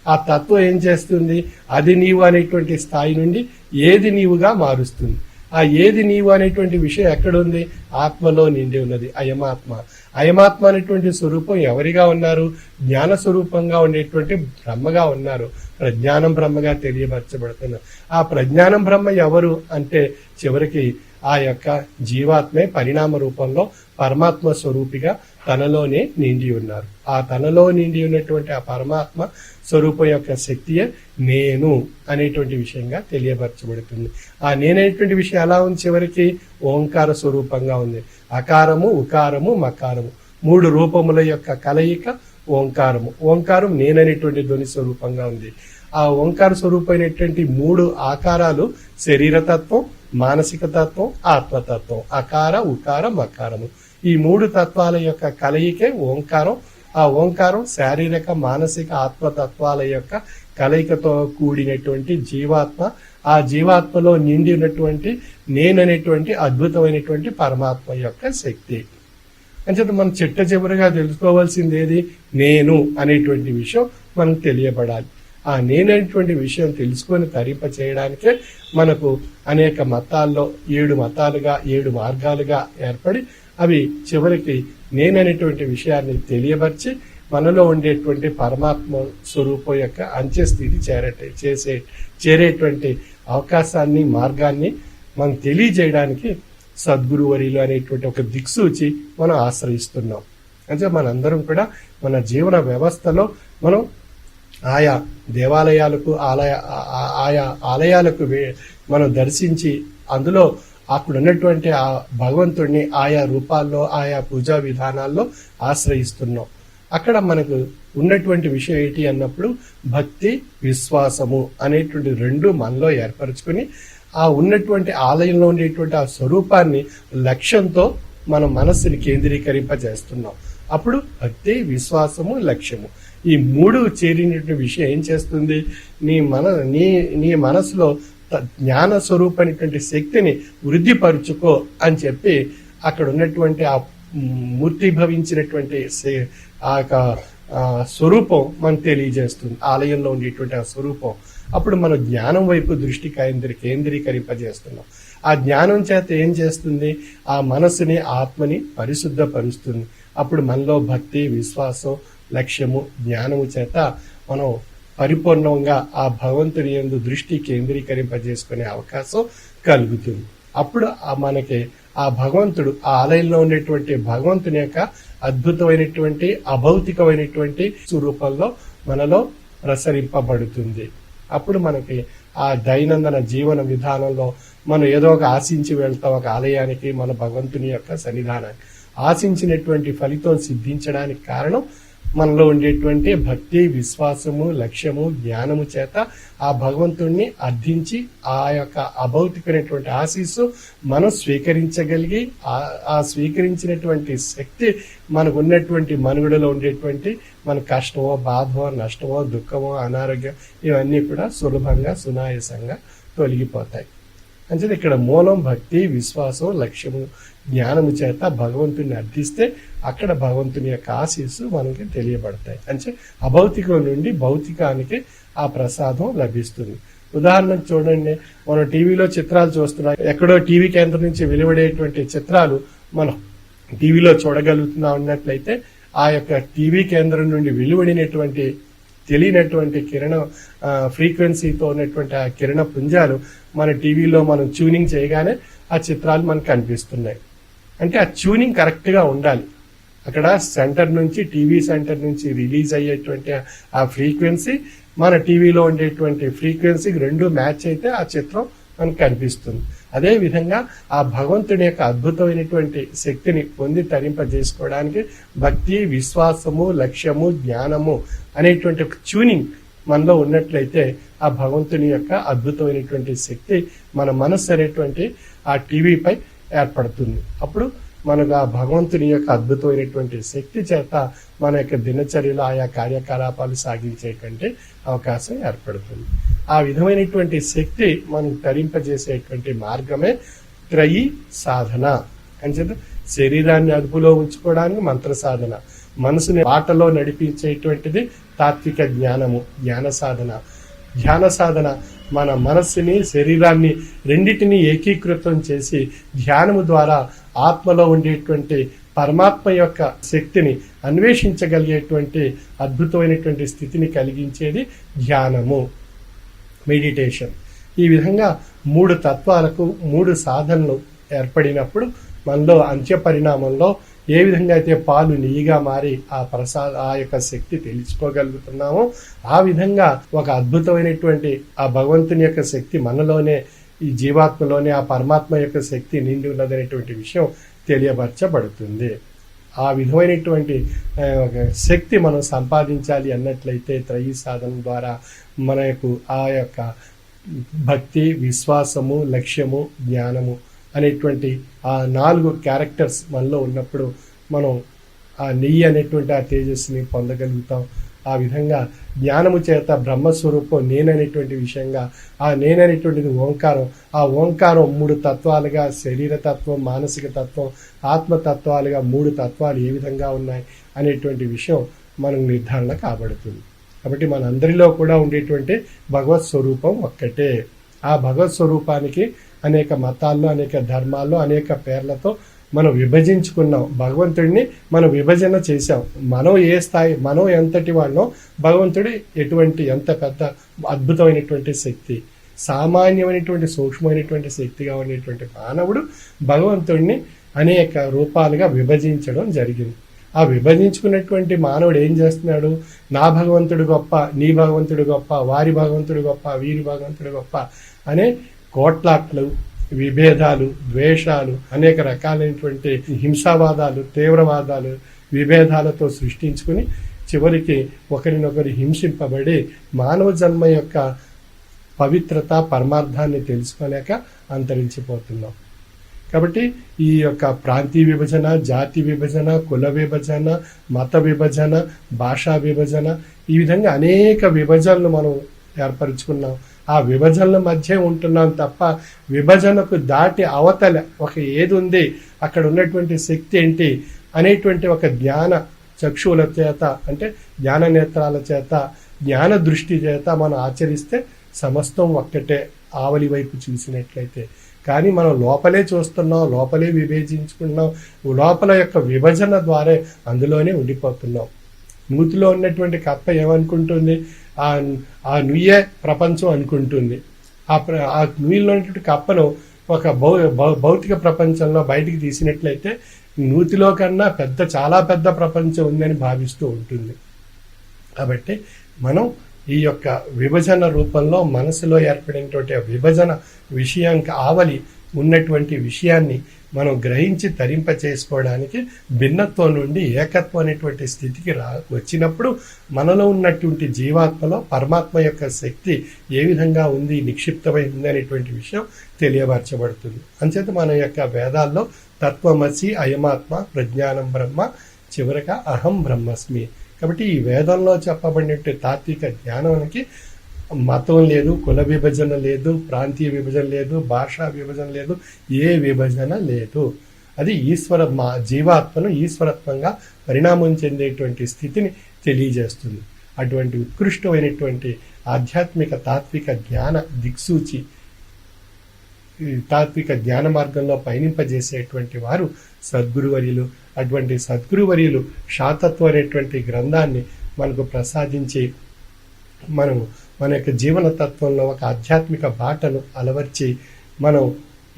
ఆ తత్వం ఏం చేస్తుంది? అది నీవు అనేటువంటి స్థాయి నుండి ఏది నీవుగా మారుస్తుంది. ఆ ఏది నీవు అనేటువంటి విషయం ఎక్కడుంది? ఆత్మలో నిండి ఉన్నది. అయమాత్మ. అయమాత్మ అనేటువంటి స్వరూపం ఎవరిగా ఉన్నారు? జ్ఞాన స్వరూపంగా ఉండేటువంటి బ్రహ్మగా ఉన్నారు. ప్రజ్ఞానం బ్రహ్మగా తెలియపరచబడుతున్నారు. ఆ ప్రజ్ఞానం బ్రహ్మ ఎవరు అంటే చివరికి ఆ యొక్క జీవాత్మే పరిణామ రూపంలో పరమాత్మ స్వరూపిగా తనలోనే నిండి ఉన్నారు. ఆ తనలో నిండి ఉన్నటువంటి ఆ పరమాత్మ స్వరూపం యొక్క శక్తియే నేను అనేటువంటి విషయంగా తెలియపరచబడుతుంది. ఆ నేననేటువంటి విషయం ఎలా ఉంది? చివరికి ఓంకార స్వరూపంగా ఉంది. అకారము, ఉకారము, మకారము 3 రూపముల యొక్క కలయిక ఓంకారము. ఓంకారం నేననేటువంటి ధ్వని స్వరూపంగా ఉంది. ఆ ఓంకార స్వరూపమైనటువంటి 3 ఆకారాలు శరీరతత్వం, మానసిక తత్వం, ఆత్మతత్వం. అకార, ఉకార, మకారము. ఈ 3 తత్వాల యొక్క కలయికే ఓంకారం. ఆ ఓంకారం శారీరక, మానసిక, ఆత్మతత్వాల యొక్క కలయికతో కూడినటువంటి జీవాత్మ. ఆ జీవాత్మలో నిండి ఉన్నటువంటి నేననేటువంటి అద్భుతమైనటువంటి పరమాత్మ యొక్క శక్తి. అంచేత మనం చివరిగా తెలుసుకోవాల్సింది ఏది? నేను అనేటువంటి విషయం మనకు తెలియబడాలి. ఆ నేననేటువంటి విషయం తెలుసుకొని తరింప చేయడానికే మనకు అనేక మతాల్లో 7 మతాలుగా 7 మార్గాలుగా ఏర్పడి అవి చివరికి నేననేటువంటి విషయాన్ని తెలియపరిచి మనలో ఉండేటువంటి పరమాత్మ స్వరూపం యొక్క అంత్యస్థితి చేరేటువంటి అవకాశాన్ని, మార్గాన్ని మనం తెలియజేయడానికి సద్గురువర్యులు అనేటువంటి ఒక దిక్సూచి మనం ఆశ్రయిస్తున్నాం. అంటే మనందరం కూడా మన జీవన వ్యవస్థలో మనం ఆయా దేవాలయాలకు, ఆయా ఆలయాలకు మనం దర్శించి అందులో అక్కడ ఉన్నటువంటి ఆ భగవంతుడిని ఆయా రూపాల్లో, ఆయా పూజా విధానాల్లో ఆశ్రయిస్తున్నాం. అక్కడ మనకు ఉన్నటువంటి విషయం ఏంటి అన్నప్పుడు భక్తి, విశ్వాసము అనేటువంటి 2 మనలో ఏర్పరచుకుని ఆ ఉన్నటువంటి ఆలయంలో ఉండేటువంటి ఆ స్వరూపాన్ని లక్ష్యంతో మన మనస్సుని కేంద్రీకరింపజేస్తున్నాం. అప్పుడు భక్తి, విశ్వాసము, లక్ష్యము ఈ 3 చేరినటువంటి విషయం ఏం చేస్తుంది? నీ మనసులో జ్ఞాన స్వరూపమైనటువంటి శక్తిని వృద్ధిపరుచుకో అని చెప్పి అక్కడ ఉన్నటువంటి ఆ మూర్తిభవించినటువంటి ఆ స్వరూపం మనకు తెలియజేస్తుంది. ఆలయంలో ఉండేటువంటి ఆ స్వరూపం. అప్పుడు మనం జ్ఞానం వైపు దృష్టి కేంద్రీకరింపజేస్తున్నాం. ఆ జ్ఞానం చేత ఏం చేస్తుంది? ఆ మనసుని, ఆత్మని పరిశుద్ధపరుస్తుంది. అప్పుడు మనలో భక్తి, విశ్వాసం, లక్ష్యము, జ్ఞానము చేత మనం పరిపూర్ణంగా ఆ భగవంతుని యందు దృష్టి కేంద్రీకరింపజేసుకునే అవకాశం కలుగుతుంది. అప్పుడు మనకి ఆ భగవంతుడు, ఆ ఆలయంలో ఉండేటువంటి భగవంతుని యొక్క అద్భుతమైనటువంటి అభౌతికమైనటువంటి స్వరూపంలో మనలో ప్రసరింపబడుతుంది. అప్పుడు మనకి ఆ దైనందిన జీవన విధానంలో మనం ఏదో ఒక ఆశించి వెళ్తాం ఒక ఆలయానికి, మన భగవంతుని యొక్క సన్నిధానానికి. ఆశించినటువంటి ఫలితం సిద్ధించడానికి కారణం మనలో ఉండేటువంటి భక్తి, విశ్వాసము, లక్ష్యము, జ్ఞానము చేత ఆ భగవంతుణ్ణి అర్థించి ఆ యొక్క అభౌతికమైనటువంటి ఆశీస్సు మనం స్వీకరించగలిగి ఆ స్వీకరించినటువంటి శక్తి మనకు ఉన్నటువంటి మనుగడలో ఉండేటువంటి మన కష్టమో, బాధో, నష్టమో, దుఃఖమో, అనారోగ్యం ఇవన్నీ కూడా సులభంగా, సునాయాసంగా తొలగిపోతాయి. అంటే ఇక్కడ మూలం భక్తి, విశ్వాసం, లక్ష్యము, జ్ఞానము చేత భగవంతుని అర్థిస్తే అక్కడ భగవంతుని యొక్క ఆశీస్సు మనకి తెలియబడతాయి. అంటే అభౌతికం నుండి భౌతికానికి ఆ ప్రసాదం లభిస్తుంది. ఉదాహరణకు చూడండి, మనం టీవీలో చిత్రాలు చూస్తున్నాం. ఎక్కడో టీవీ కేంద్రం నుంచి వెలువడేటువంటి చిత్రాలు మనం టీవీలో చూడగలుగుతున్నాం అన్నట్లయితే ఆ యొక్క టీవీ కేంద్రం నుండి వెలువడినటువంటి తెలియనటువంటి కిరణ ఫ్రీక్వెన్సీతో ఉన్నటువంటి ఆ కిరణ పుంజాలు మన టీవీలో మనం ట్యూనింగ్ చేయగానే ఆ చిత్రాలు మనకు కనిపిస్తున్నాయి. అంటే ఆ ట్యూనింగ్ కరెక్ట్గా ఉండాలి. అక్కడ సెంటర్ నుంచి, టీవీ సెంటర్ నుంచి రిలీజ్ అయ్యేటువంటి ఆ ఫ్రీక్వెన్సీ మన టీవీలో ఉండేటువంటి ఫ్రీక్వెన్సీకి రెండు మ్యాచ్ అయితే ఆ చిత్రం మనకు కనిపిస్తుంది. అదేవిధంగా ఆ భగవంతుని యొక్క అద్భుతమైనటువంటి శక్తిని పొంది తరింపజేసుకోవడానికి భక్తి, విశ్వాసము, లక్ష్యము, జ్ఞానము అనేటువంటి ఒక ట్యూనింగ్ మనలో ఉన్నట్లయితే ఆ భగవంతుని యొక్క అద్భుతమైనటువంటి శక్తి మన మనస్సు అనేటువంటి ఆ టీవీపై ఏర్పడుతుంది. అప్పుడు మనకు ఆ భగవంతుని యొక్క అద్భుతమైనటువంటి శక్తి చేత మన యొక్క దినచర్యలో ఆయా కార్యకలాపాలు సాగించేటువంటి అవకాశం ఏర్పడుతుంది. ఆ విధమైనటువంటి శక్తి మనం తరింపజేసేటువంటి మార్గమే త్రయీ సాధన. అంచేత శరీరాన్ని అదుపులో ఉంచుకోవడానికి మంత్ర సాధన, మనసుని బాటలో నడిపించేటువంటిది తాత్విక జ్ఞానము, జ్ఞాన సాధన. ధ్యాన సాధన మన మనస్సుని, శరీరాన్ని రెండింటినీ ఏకీకృతం చేసి ధ్యానము ద్వారా ఆత్మలో ఉండేటువంటి పరమాత్మ యొక్క శక్తిని అన్వేషించగలిగేటువంటి అద్భుతమైనటువంటి స్థితిని కలిగించేది ధ్యానము, మెడిటేషన్. ఈ విధంగా మూడు తత్వాలకు మూడు సాధనలు ఏర్పడినప్పుడు మనలో అంత్య పరిణామంలో ఏ విధంగా అయితే పాలు నెయ్యిగా మారి ఆ యొక్క శక్తి తెలుసుకోగలుగుతున్నామో ఆ విధంగా ఒక అద్భుతమైనటువంటి ఆ భగవంతుని యొక్క శక్తి మనలోనే, ఈ జీవాత్మలోనే ఆ పరమాత్మ యొక్క శక్తి నిండి ఉన్నదనేటువంటి విషయం తెలియపరచబడుతుంది. ఆ విధమైనటువంటి శక్తి మనం సంపాదించాలి అన్నట్లయితే త్రయీ సాధన ద్వారా మనకు ఆ యొక్క భక్తి, విశ్వాసము, లక్ష్యము, జ్ఞానము అనేటువంటి ఆ 4 క్యారెక్టర్స్ మనలో ఉన్నప్పుడు మనం ఆ నెయ్యి అనేటువంటి ఆ తేజస్సుని పొందగలుగుతాం. ఆ విధంగా జ్ఞానము చేత బ్రహ్మస్వరూపం నేననేటువంటి విషయంగా ఆ నేననేటువంటిది ఓంకారం. ఆ ఓంకారం 3 తత్వాలుగా, శరీర తత్వం, మానసిక తత్వం, ఆత్మతత్వాలుగా 3 తత్వాలు ఏ విధంగా ఉన్నాయి అనేటువంటి విషయం మనకు నిర్ధారణ కాబడుతుంది. కాబట్టి మనందరిలో కూడా ఉండేటువంటి భగవత్ స్వరూపం ఒక్కటే. ఆ భగవత్ స్వరూపానికి అనేక మతాల్లో, అనేక ధర్మాల్లో, అనేక పేర్లతో మనం విభజించుకున్నాం. భగవంతుడిని మనం విభజన చేశాం. మనం ఏ స్థాయి, మనం ఎంతటి వాళ్ళో భగవంతుడు ఎంత పెద్ద అద్భుతమైనటువంటి శక్తి, సామాన్యమైనటువంటి సూక్ష్మమైనటువంటి శక్తిగా ఉండేటువంటి మానవుడు భగవంతుడిని అనేక రూపాలుగా విభజించడం జరిగింది. ఆ విభజించుకున్నటువంటి మానవుడు ఏం చేస్తున్నాడు? నా భగవంతుడు గొప్ప, నీ భగవంతుడు గొప్ప, వారి భగవంతుడు గొప్ప, వీరి భగవంతుడు గొప్ప అనే కోట్లాట్లు, విభేదాలు, ద్వేషాలు, అనేక రకాలైనటువంటి హింసావాదాలు, తీవ్రవాదాలు, విభేదాలతో సృష్టించుకుని చివరికి ఒకరినొకరు హింసింపబడి మానవ జన్మ యొక్క పవిత్రత, పరమార్థాన్ని తెలుసుకోలేక అంతరించిపోతున్నాం. కాబట్టి ఈ యొక్క ప్రాంతీయ విభజన, జాతి విభజన, కుల విభజన, మత విభజన, భాషా విభజన, ఈ విధంగా అనేక విభజనలు మనం ఏర్పరచుకున్నాం. ఆ విభజనల మధ్య ఉంటున్నాం తప్ప విభజనకు దాటి అవతల ఒక ఏది ఉంది, అక్కడ ఉన్నటువంటి శక్తి ఏంటి అనేటువంటి ఒక జ్ఞాన చక్షువుల చేత, అంటే జ్ఞాన నేత్రాల చేత, జ్ఞాన దృష్టి చేత మనం ఆచరిస్తే సమస్తం ఒక్కటే ఆవలి వైపు చూసినట్లయితే. కానీ మనం లోపలే చూస్తున్నాం, లోపలే విభజించుకున్నాం, లోపల యొక్క విభజన ద్వారా అందులోనే ఉండిపోతున్నాం. నూతిలో ఉన్నటువంటి కప్ప ఏమనుకుంటుంది? ఆ నుయ్యే ప్రపంచం అనుకుంటుంది. ఆ నుయ్యిలో ఉన్నటువంటి కప్పను ఒక భౌతిక ప్రపంచంలో బయటికి తీసినట్లయితే నూతిలో కన్నా చాలా పెద్ద ప్రపంచం ఉందని భావిస్తూ ఉంటుంది. కాబట్టి మనం ఈ యొక్క విభజన రూపంలో మనసులో ఏర్పడినటువంటి ఆ విభజన విషయానికి ఆవలి ఉన్నటువంటి విషయాన్ని మనం గ్రహించి తరింప చేసుకోవడానికి భిన్నత్వం నుండి ఏకత్వం అనేటువంటి స్థితికి వచ్చినప్పుడు మనలో ఉన్నటువంటి జీవాత్మలో పరమాత్మ యొక్క శక్తి ఏ విధంగా ఉంది, నిక్షిప్తమై ఉంది అనేటువంటి విషయం తెలియపరచబడుతుంది. అంచేత మన యొక్క వేదాల్లో తత్వమసి అయమాత్మ ప్రజ్ఞానం బ్రహ్మ చివరగా అహం బ్రహ్మస్మి. కాబట్టి ఈ వేదంలో చెప్పబడినట్టు తాత్విక జ్ఞానానికి మతం లేదు, కుల విభజన లేదు, ప్రాంతీయ విభజన లేదు, భాషా విభజన లేదు, ఏ విభజన లేదు. అది జీవాత్మను ఈశ్వరత్వంగా పరిణామం చెందేటువంటి స్థితిని తెలియజేస్తుంది. అటువంటి ఉత్కృష్టమైనటువంటి ఆధ్యాత్మిక తాత్విక జ్ఞాన దిక్సూచి, తాత్విక జ్ఞాన మార్గంలో పయనింపజేసేటువంటి వారు సద్గురువర్యులు. అటువంటి సద్గురువర్యులు శాతత్వం అనేటువంటి గ్రంథాన్ని మనకు ప్రసాదించి మన యొక్క జీవన తత్వంలో ఒక ఆధ్యాత్మిక బాటను అలవర్చి మనం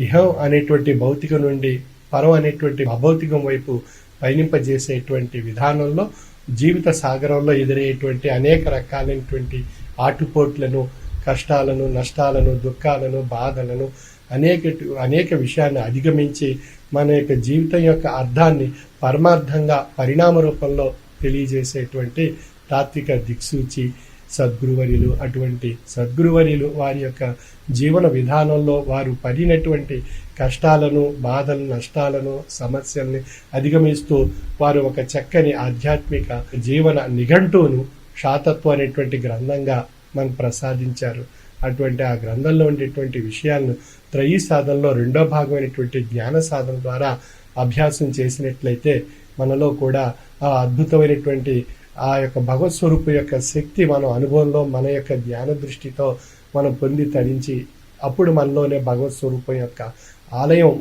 ఇహం అనేటువంటి భౌతికం నుండి పరం అనేటువంటి అభౌతికం వైపు పయనింపజేసేటువంటి విధానంలో జీవిత సాగరంలో ఎదురయ్యేటువంటి అనేక రకాలైనటువంటి ఆటుపోట్లను, కష్టాలను, నష్టాలను, దుఃఖాలను, బాధలను, అనేక విషయాన్ని అధిగమించి మన యొక్క జీవితం యొక్క అర్థాన్ని పరమార్థంగా పరిణామ రూపంలో తెలియజేసేటువంటి తాత్విక దిక్సూచి సద్గురువర్యులు. అటువంటి సద్గురువర్యులు వారి యొక్క జీవన విధానంలో వారు పడినటువంటి కష్టాలను, బాధలను, నష్టాలను, సమస్యల్ని అధిగమిస్తూ వారు ఒక చక్కని ఆధ్యాత్మిక జీవన నిఘంటువును శాతత్వం అనేటువంటి గ్రంథంగా మనకు ప్రసాదించారు. అటువంటి ఆ గ్రంథంలో ఉండేటువంటి విషయాలను త్రయీ సాధనలో రెండో భాగమైనటువంటి జ్ఞాన సాధన ద్వారా అభ్యాసం చేసినట్లయితే మనలో కూడా ఆ అద్భుతమైనటువంటి ఆ యొక్క భగవత్ స్వరూపు యొక్క శక్తి మన అనుభవంలో మన యొక్క జ్ఞాన దృష్టితో మనం పొంది తరించి అప్పుడు మనలోనే భగవత్ స్వరూపం యొక్క ఆలయం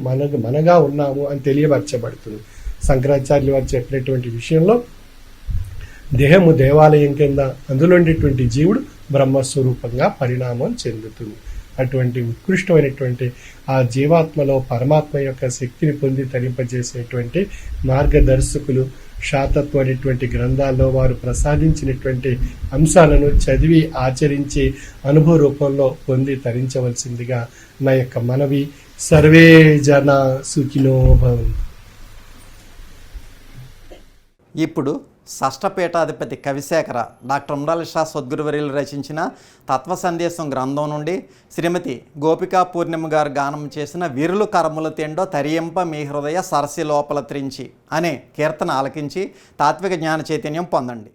మనగా ఉన్నాము అని తెలియపరచబడుతుంది. శంకరాచార్యులు వారు చెప్పినటువంటి విషయంలో దేహము దేవాలయం కింద, అందులో ఉండేటువంటి జీవుడు బ్రహ్మస్వరూపంగా పరిణామం చెందుతుంది. అటువంటి ఉత్కృష్టమైనటువంటి ఆ జీవాత్మలో పరమాత్మ యొక్క శక్తిని పొంది తరింపజేసేటువంటి మార్గదర్శకులు శాతత్వం అనేటువంటి గ్రంథాల్లో వారు ప్రసాదించినటువంటి అంశాలను చదివి ఆచరించి అనుభవ రూపంలో పొంది తరించవలసిందిగా నా యొక్క మనవి. సర్వే జన సుఖినో భవంతు. ఇప్పుడు షష్ఠపీఠాధిపతి కవిశేఖర డాక్టర్ ఉమ్రాలి షా సద్గురువర్యులు రచించిన తత్వ సందేశం గ్రంథం నుండి శ్రీమతి గోపికా పూర్ణిమ గారు గానం చేసిన వీరులు కరముల తెండో తరియంప మీ హృదయ సరసి లోపల త్రించి అనే కీర్తన ఆలకించి తాత్విక జ్ఞాన చైతన్యం పొందండి.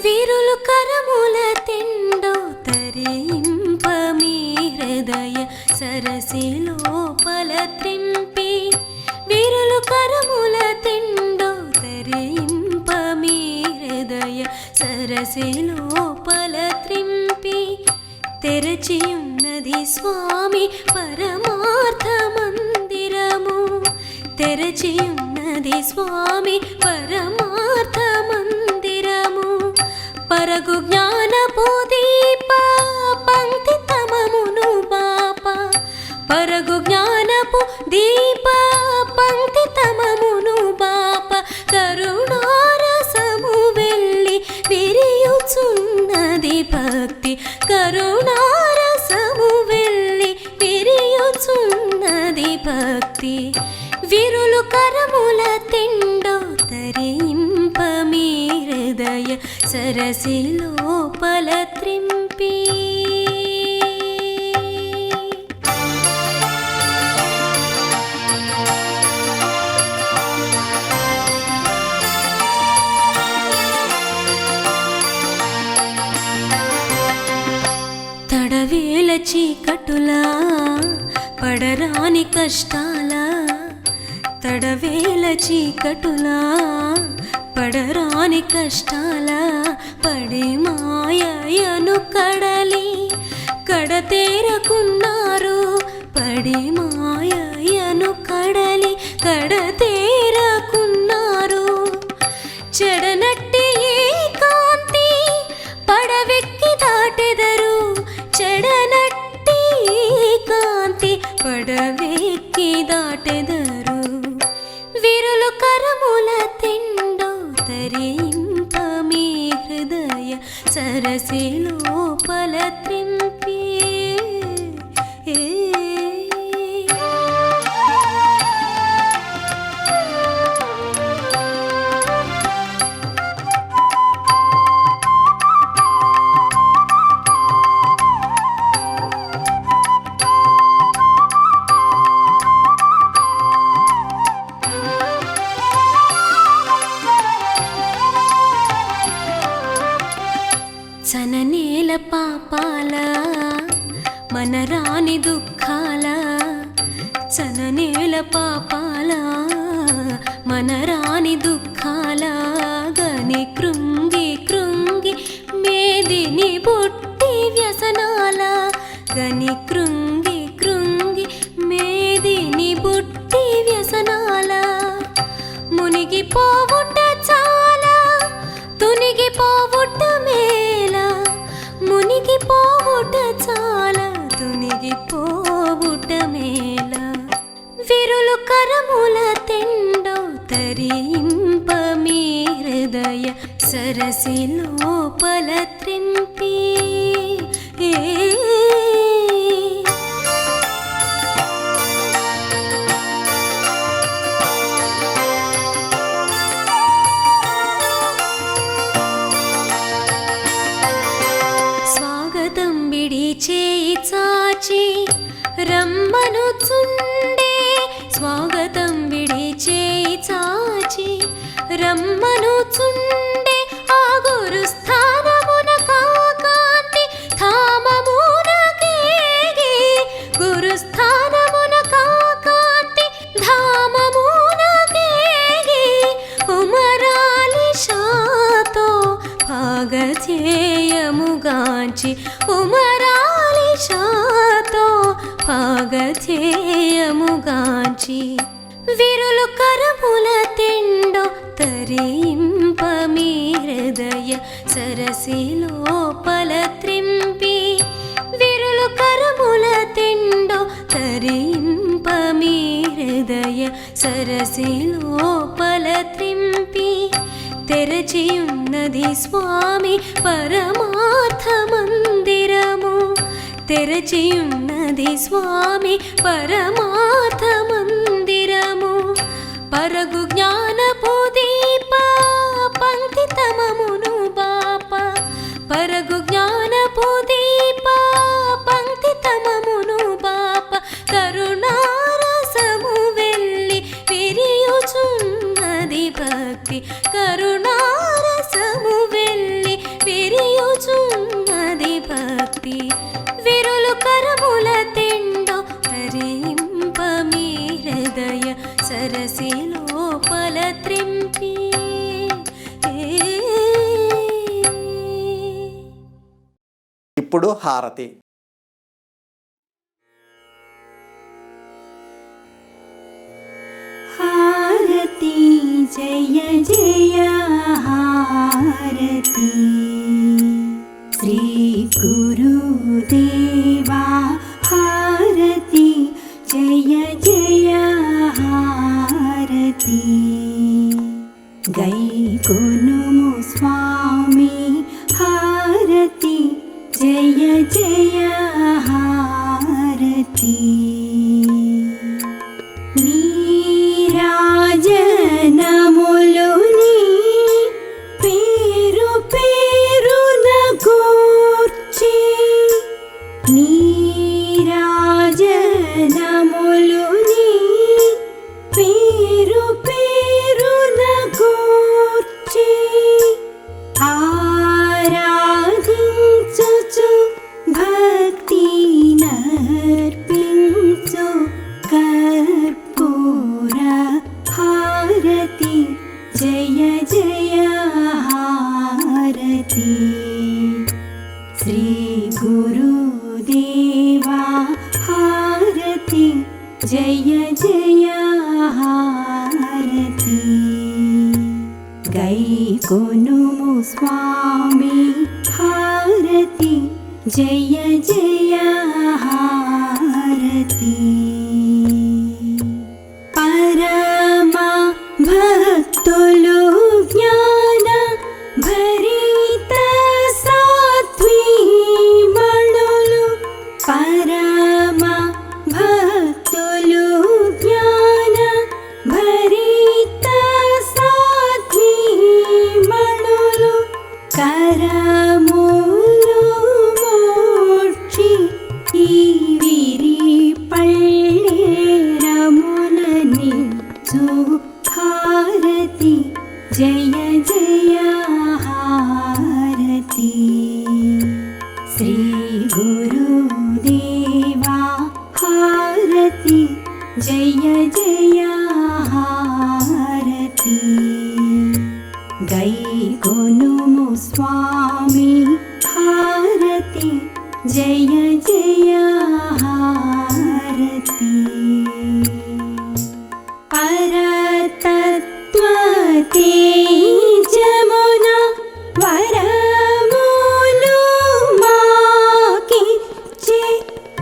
వీరులు కరముల తెండో తరింప మీ హృదయ సరసి లోపల త్రింపి. వీరులు కరముల తెండో తరింప మీ హృదయ సరసి లోపల త్రింపి. తెరచియున్నది స్వామి పరమార్థ మందిరము. తెరచియున్నది స్వామి పరమార్థ మందిరము. పరగు జ్ఞానపు దీప పంక్తి తమమును బాప. పరగు జ్ఞానపు దీప పంక్తి తమమును బాప. కరుణారసము వెళ్ళి విరియుచున్నది భక్తి. కరుణారసము వెళ్ళి విరియుచున్నది భక్తి. వీరులు కరముల తెండో తరింప మీ హృదయ సరసి లోపల త్రింపి. తడవేల చీకటులా పడరాని కష్టాల. తడవేల చీకటులా పడరాని కష్టాల పడి మాయను కడలి కడతేరకున్నారు పడి మాయను కడలి కడతేరకున్నారు చెడనట్టి ఈ కాంతి పడవెక్కి దాటెదరు చెడనట్టి ఈ కాంతి పడవెక్కి దాటెదరు విరులు కరముల తిండో తరింప మీ హృదయ సరసి లోపల త్రింపి సననేల పాపాల మనరాని దుఃఖాల సననేల పాపాల మనరాని దుఃఖాల గని కృంగి కృంగి మేదిని బుట్టి వ్యసనాల గని కృంగి కృంగి మేదిని బుట్టి వ్యసనాల మునిగిపోవుట చాలా తునిగిపోవుట మేల మునిగిపోవుట చాలా తునిగిపోవుట మేల విరులు కరముల తెండో తరింప మీ హృదయ సరసి లోపల త్రింపి స్వాగతం బిడి చేయి చాచి రమ్మనుచుండే స్వాగతం బిడి చేయి చాచి రమ్మనుచుండే ఆ గురు స్థానమున కాకాంతి ధామమున కేగి గురు స్థానమున కాకాంతి ధామమున కేగి ఉమరాలి షాతో భాగధేయముగాంచి ఉమరాలి షాతో భాగధేయముగాంచి విరులు కరముల తిండో తరింప మీ హృదయ సరసి లోపల త్రింపి విరులు కరముల తిండో తరింప మీ హృదయ సరసి లోపల త్రింపి తెరచియున్నది స్వామి పరమార్థ మందిరము తెరచియున్నది స్వామి పరమార్థ మందిరము పరగు జ్ఞానపు దీప పంక్తితమమును బాప పరగు జ్ఞానపు దీప పంక్తితమమును బాప కరుణారసము వెళ్ళి విరియుచున్నది భక్తి కరుణారసము వెళ్ళి విరియుచున్నది భక్తి విరులు కరముల తిండో తరింప మీ హృదయ సరసి లోపల త్రింపి ఇప్పుడు హారతి. హారతి జయ జయ హారతి శ్రీ గురుదేవా హారతి జయ జయ హారతి గైకొనుము స్వామి హారతి జయ జయ హారతి నీరాజనములుని పేరు పేరున గూర్చి నీరాజనములుని పేరు పేరున గూర్చి ఆరాధించుచు భక్తి నర్పించు కర్పూర హారతి జయ జయ जय हारती गैकोनुमु स्वामी हारती जय जय हारती परमा भक्तुलु ज्ञान भरित सात्वी मणुलु परमा भक्तुलु ज्ञान भरित सात्वी मणुलु करमुलु मोक्षि ఈవిరి పళ్ళేరములని హారతి జయ జయ హారతి శ్రీ గురుదేవా హారతి జయ జయ హారతి గైకొనుము స్వామి హారతి జయ జయ హారతి పరతత్వతే జమునా వరములు మాకిచ్చే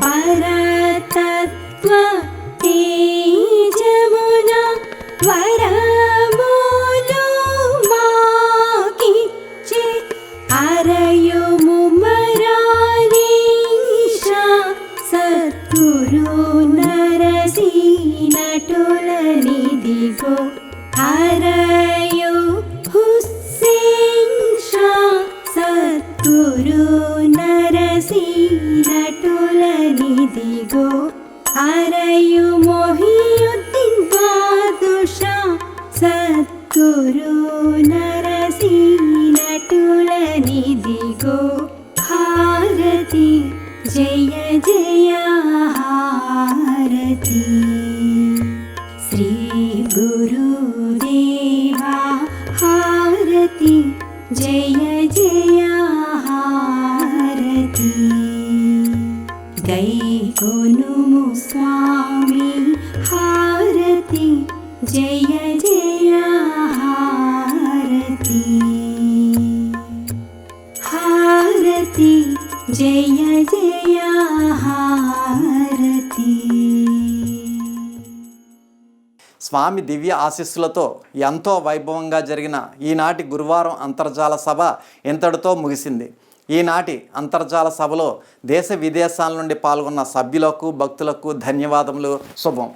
పరతత్వతే జమునా వరములు మాకిచ్చే అరయుము సద్గురు నరసీనటులనిదిగో హరయు హుస్సేన్ షా సద్గురు నరసీనటులనిదిగో హరయు మొహియుద్దీన్ బాదుషా సద్గురు నరసీనటులనిదిగో హారతి జయ జయ హారతి శ్రీ గురుదేవా హారతి జయ జయ హారతి గైకొనుము స్వామి హారతి జయ జయ హారతి హారతి జయ జయ హారతి స్వామి దివ్య ఆశీస్సులతో ఎంతో వైభవంగా జరిగిన ఈనాటి గురువారం అంతర్జాల సభ ఇంతటితో ముగిసింది. ఈనాటి అంతర్జాల సభలో దేశ విదేశాల నుండి పాల్గొన్న సభ్యులకు భక్తులకు ధన్యవాదములు. శుభం.